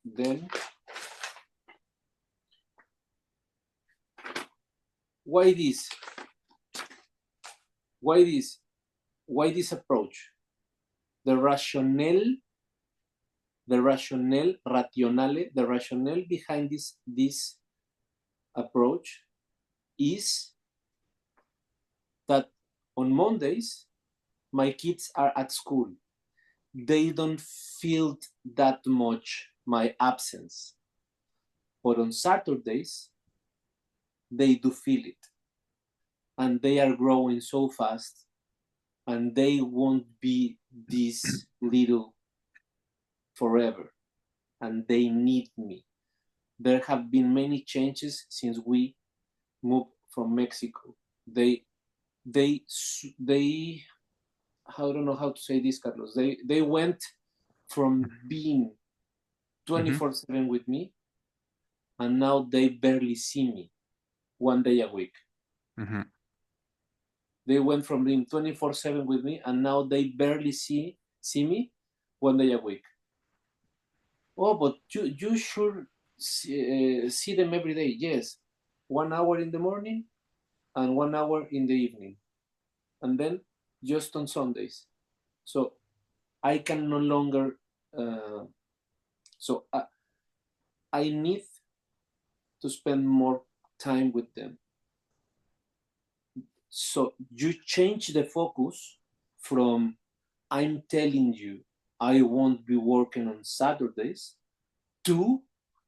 Then, why this? Why this? Why this approach? The rationale behind this approach is that on Mondays, my kids are at school. They don't feel that much my absence. But on Saturdays, they do feel it. And they are growing so fast, and they won't be this little forever. And they need me. There have been many changes since we moved from Mexico. They I don't know how to say this, Carlos. They went from being 24/7 with me, and now they barely see me one day a week. They went from being 24/7 with me, and now they barely see me one day a week. Oh, but you should see them every day. Yes, 1 hour in the morning and 1 hour in the evening, and then just on Sundays. So I can no longer. So I need to spend more time with them. So you change the focus from I'm telling you I won't be working on Saturdays to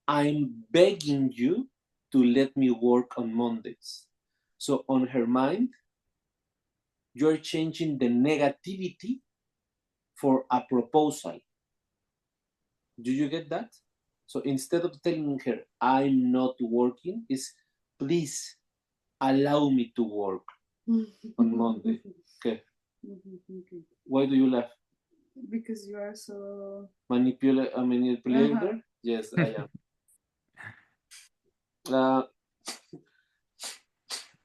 I'm begging you to let me work on Mondays. So on her mind, you're changing the negativity for a proposal. Do you get that? So instead of telling her I'm not working, is please allow me to work on Monday. Okay. Why do you laugh? Because you are so manipulator? Yes, I am.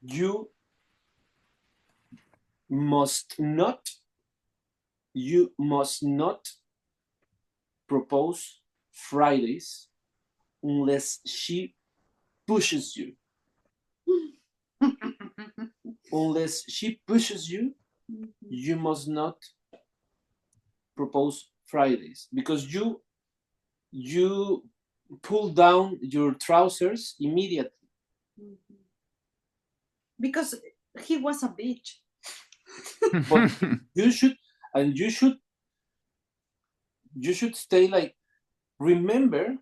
You must not propose Fridays unless she pushes you. Unless she pushes you, you must not propose Fridays, because you pull down your trousers immediately. Because he was a bitch. But you should stay like, remember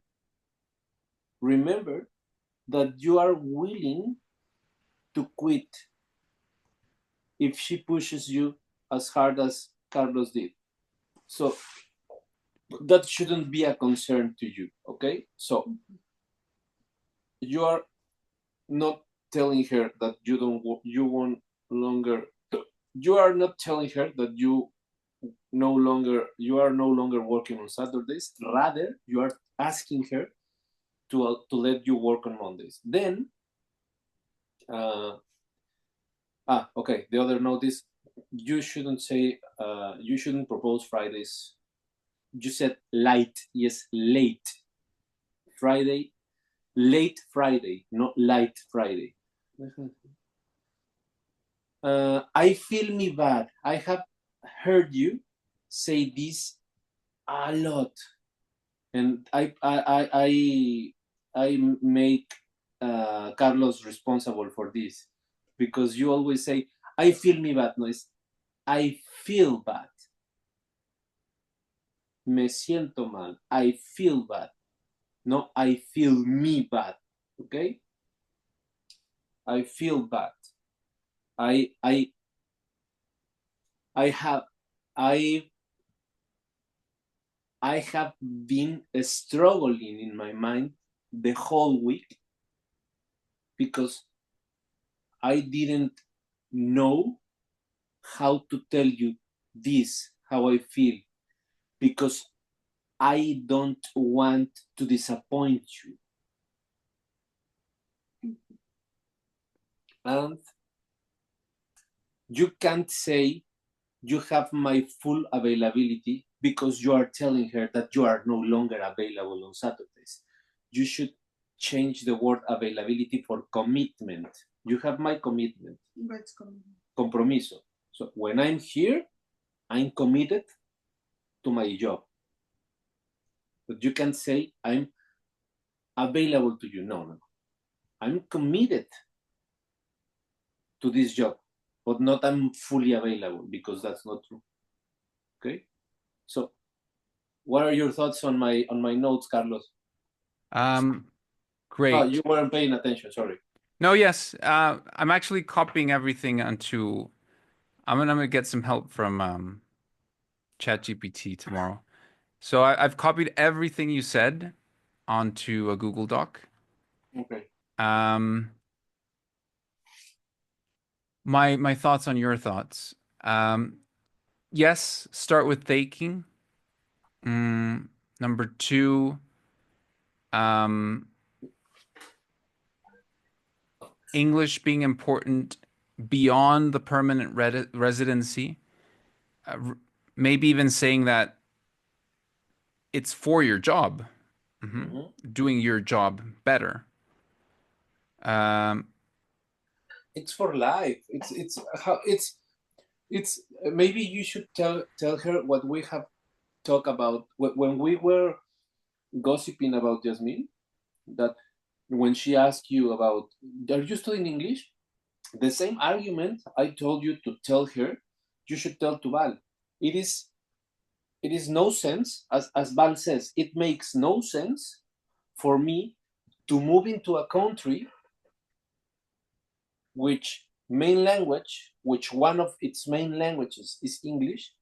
that you are willing to quit if she pushes you as hard as Carlos did. So that shouldn't be a concern to you, okay? So you are not telling her that you are not telling her that you are no longer working on Saturdays. Rather, you are asking her to let you work on Mondays. Then, okay. The other note is you shouldn't say you shouldn't propose Fridays. You said light, yes, late Friday, late Friday, not light Friday. I feel me bad. I have heard you say this a lot, and I make Carlos responsible for this, because you always say I feel me bad. No, it's I feel bad. Me siento mal. I feel bad. No, I feel me bad. Okay? I feel bad. I have been struggling in my mind the whole week because I didn't know how to tell you this, how I feel, because I don't want to disappoint you. And you can't say you have my full availability because you are telling her that you are no longer available on Saturdays. You should change the word availability for commitment. You have my commitment. What's Compromiso. So when I'm here, I'm committed to my job. But you can say I'm available to you. No. I'm committed to this job, but not I'm fully available, because that's not true. Okay? So what are your thoughts on my notes, Carlos? Great. Oh, you weren't paying attention, sorry. No, yes. I'm actually copying everything onto. I'm gonna get some help from ChatGPT tomorrow. So I've copied everything you said onto a Google Doc. Okay. My thoughts on your thoughts. Yes, start with thanking. Number 2, English being important beyond the permanent residency. Maybe even saying that it's for your job, doing your job better. It's for life. It's maybe you should tell her what we have talked about when we were gossiping about Jasmine, that when she asked you about, are you studying English? The same argument I told you to tell her, you should tell to Val. It is no sense, as Val says, it makes no sense for me to move into a country which one of its main languages is English,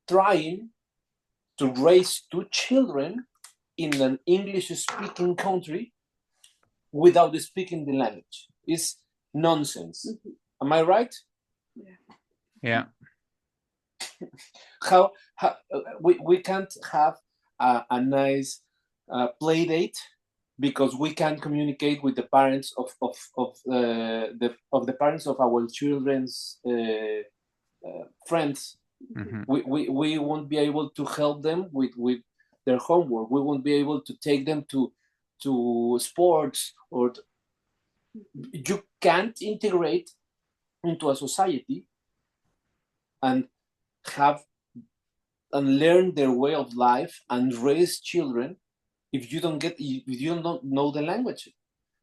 trying to raise 2 children in an English-speaking country without speaking the language. It's nonsense. Am I right? Yeah. How we can't have a nice play date because we can't communicate with the parents of the parents of our children's friends. We won't be able to help them with their homework. We won't be able to take them to sports, or you can't integrate into a society and have and learn their way of life and raise children if you don't know the language.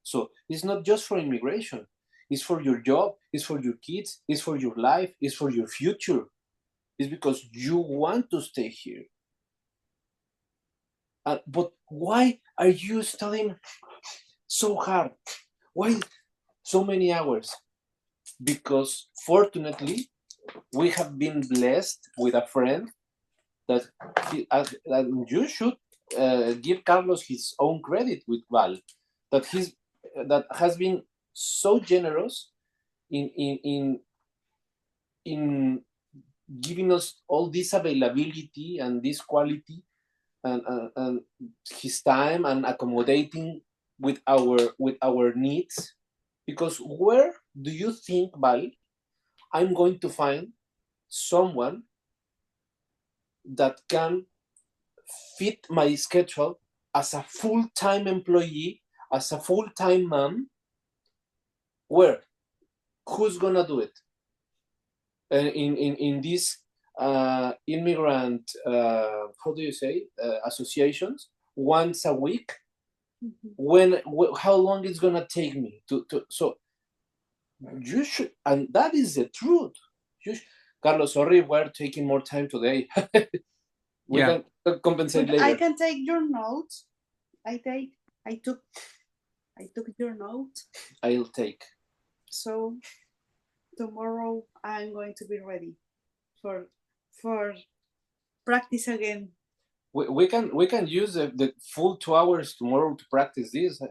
So it's not just for immigration, it's for your job, it's for your kids, it's for your life, it's for your future. It's because you want to stay here. But why are you studying so hard? Why so many hours? Because fortunately, we have been blessed with a friend that you should give Carlos his own credit with Val, that has been so generous in giving us all this availability and this quality and his time and accommodating with our needs. Because where do you think, Val, I'm going to find someone that can fit my schedule as a full-time employee, as a full-time mom? Where? Who's gonna do it? In these immigrant, how do you say, associations, once a week? How long it's gonna take me to so you should, and that is the truth. Carlos, sorry, we're taking more time today. We can compensate later. I can take your notes. I took your notes. I'll take. So tomorrow I'm going to be ready for practice again. We can use the full 2 hours tomorrow to practice this.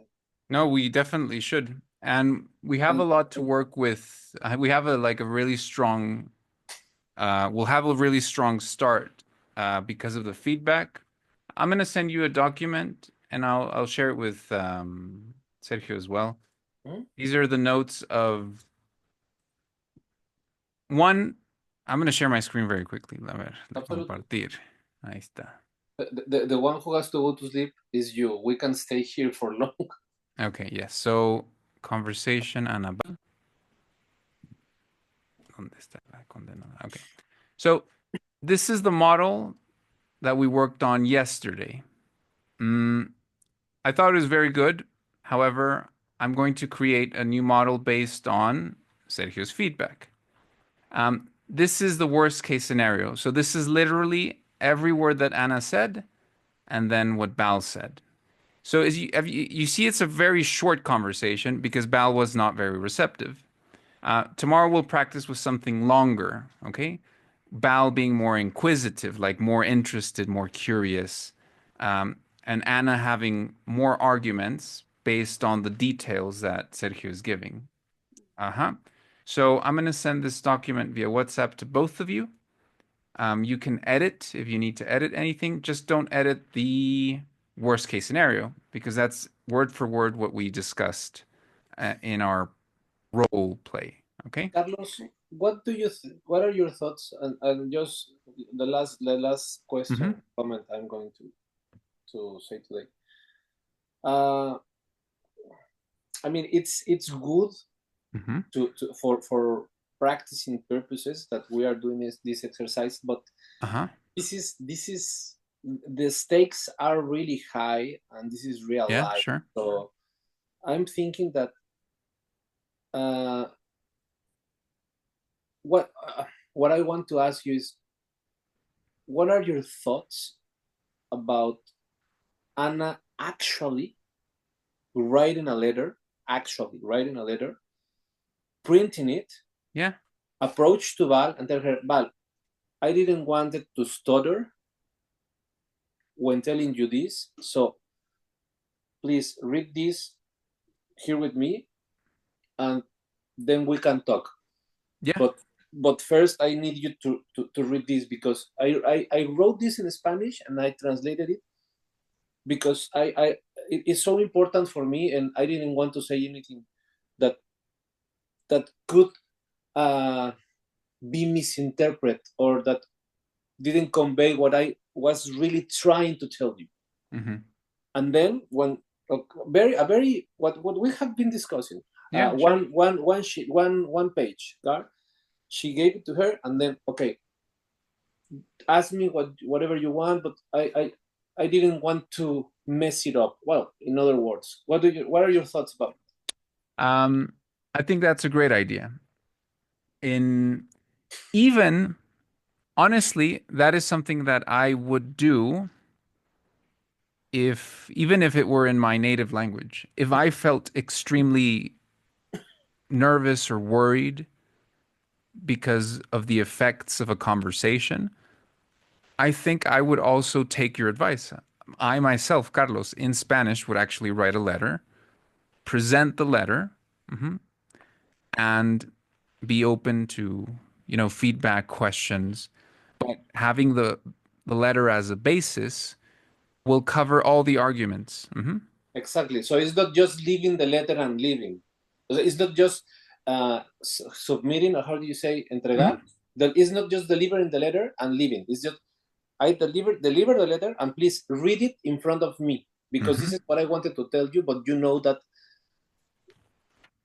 No, we definitely should. And we have a lot to work with. We have a really strong, we'll have a really strong start because of the feedback. I'm going to send you a document and I'll share it with Sergio as well. These are the notes of one. I'm going to share my screen very quickly. A ver, compartir. Ahí está. The one who has to go to sleep is you. We can stay here for long. Okay, yes. So, conversation, Anabel. ¿Dónde está la condenada? Okay. So, this is the model that we worked on yesterday. I thought it was very good. However, I'm going to create a new model based on Sergio's feedback. This is the worst case scenario. So this is literally every word that Anna said and then what Bal said. So as you see, it's a very short conversation because Bal was not very receptive. Tomorrow we'll practice with something longer, okay? Bal being more inquisitive, like more interested, more curious, and Anna having more arguments based on the details that Sergio is giving. So I'm going to send this document via WhatsApp to both of you. You can edit if you need to edit anything. Just don't edit the worst case scenario because that's word for word what we discussed in our role play. Okay, Carlos, what do you what are your thoughts? And just the last question comment I'm going to say today. I mean, it's good for practicing purposes that we are doing this exercise, but this is the stakes are really high, and this is real life. Sure. So I'm thinking that what I want to ask you is, what are your thoughts about Anna actually writing a letter, printing it, approach to Val and tell her, Val, I didn't want it to stutter when telling you this, so please read this here with me, and then we can talk. But first I need you to read this, because I wrote this in Spanish and I translated it because it's so important for me, and I didn't want to say anything that could be misinterpreted or that didn't convey what I was really trying to tell you. And then when what we have been discussing, one page, she gave it to her, and then ask me whatever you want, but I didn't want to mess it up. Well, in other words, what are your thoughts about it? I think that's a great idea. Honestly, that is something that I would do even if it were in my native language. If I felt extremely nervous or worried because of the effects of a conversation, I think I would also take your advice. I myself, Carlos, in Spanish, would actually write a letter, present the letter, and be open to, feedback, questions. But having the letter as a basis will cover all the arguments. Exactly. So it's not just leaving the letter and leaving. It's not just submitting, or how do you say, entregar? That is not just delivering the letter and leaving. It's just, I deliver the letter, and please read it in front of me, because this is what I wanted to tell you, but you know that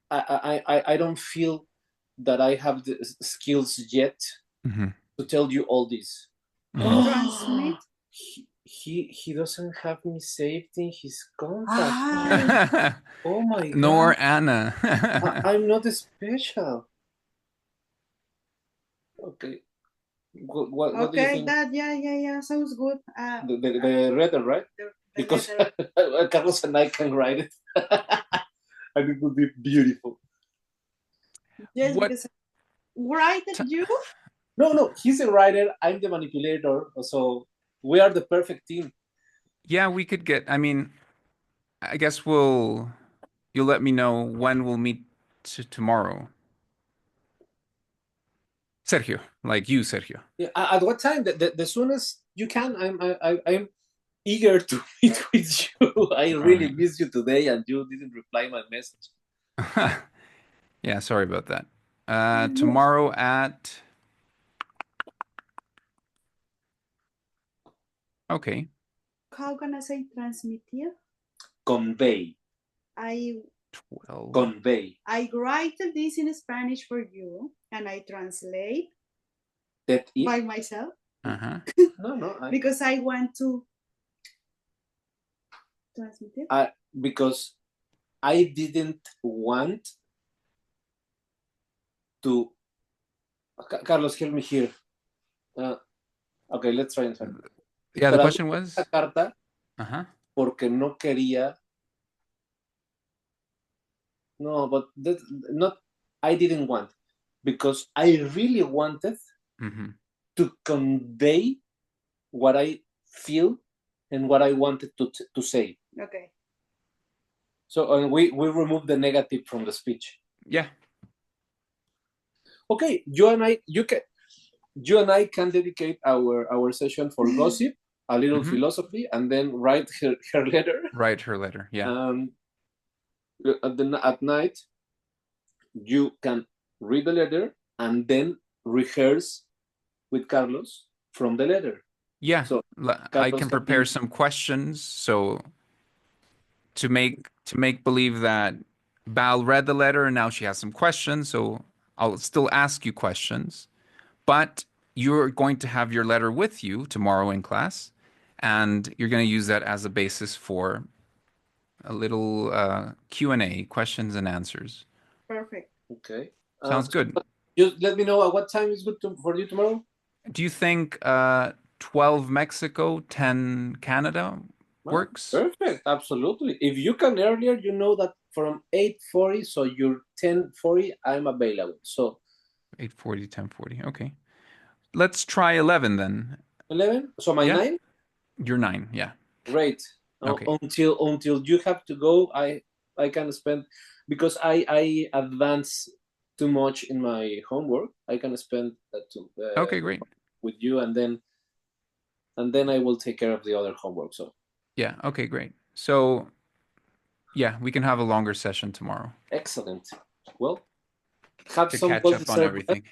I don't feel that I have the skills yet to tell you all this. Transmit. He doesn't have me saved in his contact. Oh my God. Nor Anna. I'm not special. Okay. What do you think? Yeah, sounds good. The letter, right? Because Carlos and I can write it. And it would be beautiful. Yes, because write it you? No, he's a writer, I'm the manipulator, so we are the perfect team. Yeah, we could get, I guess you'll let me know when we'll meet tomorrow. Sergio, like you, Sergio. Yeah, at what time? The soonest you can. I'm eager to meet with you. I really miss you today, and you didn't reply my message. Yeah, sorry about that. Tomorrow at... Okay. How can I say transmitir? Convey. I 12. Convey. I write this in Spanish for you, and I translate That is. by myself. Uh-huh. No. Because I want to transmit it. Because I didn't want to. Carlos, help me here. Okay, let's try and try. Yeah, the question was? La carta porque no quería. No, but not. I didn't want, because I really wanted to convey what I feel and what I wanted to say. Okay. So we remove the negative from the speech. Yeah. Okay, you and I can dedicate our session for gossip, a little philosophy, and then write her letter. Write her letter, yeah. At night, you can read the letter and then rehearse with Carlos from the letter. Yeah, so I can prepare some questions, so to make believe that Val read the letter and now she has some questions, so I'll still ask you questions, but you're going to have your letter with you tomorrow in class, and you're going to use that as a basis for a little Q&A, questions and answers. Perfect. Okay. Sounds good. Just let me know at what time is good for you tomorrow. Do you think 12 Mexico, 10 Canada works? Perfect. Absolutely. If you can earlier, you know that from 8:40, so you're 10:40, I'm available. So 8:40, 10:40. Okay. Let's try 11 then. 11? So my 9? You're 9, yeah. Great. Okay. Until you have to go, I can spend, because I advance too much in my homework. I can spend okay, great. with you, and then I will take care of the other homework. So yeah, okay, great. So yeah, we can have a longer session tomorrow. Excellent. Well, have to some catch up on everything.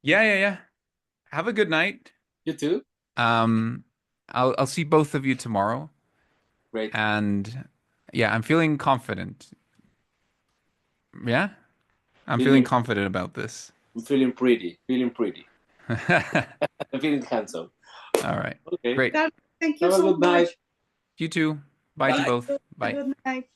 Yeah. Have a good night. You too. I'll see both of you tomorrow. Great. And yeah, I'm feeling confident. Yeah? I'm feeling confident about this. I'm feeling pretty. I'm feeling handsome. All right. Okay. Great. Thank you Have so a good much. night. You too. Bye to both. Bye. Good night.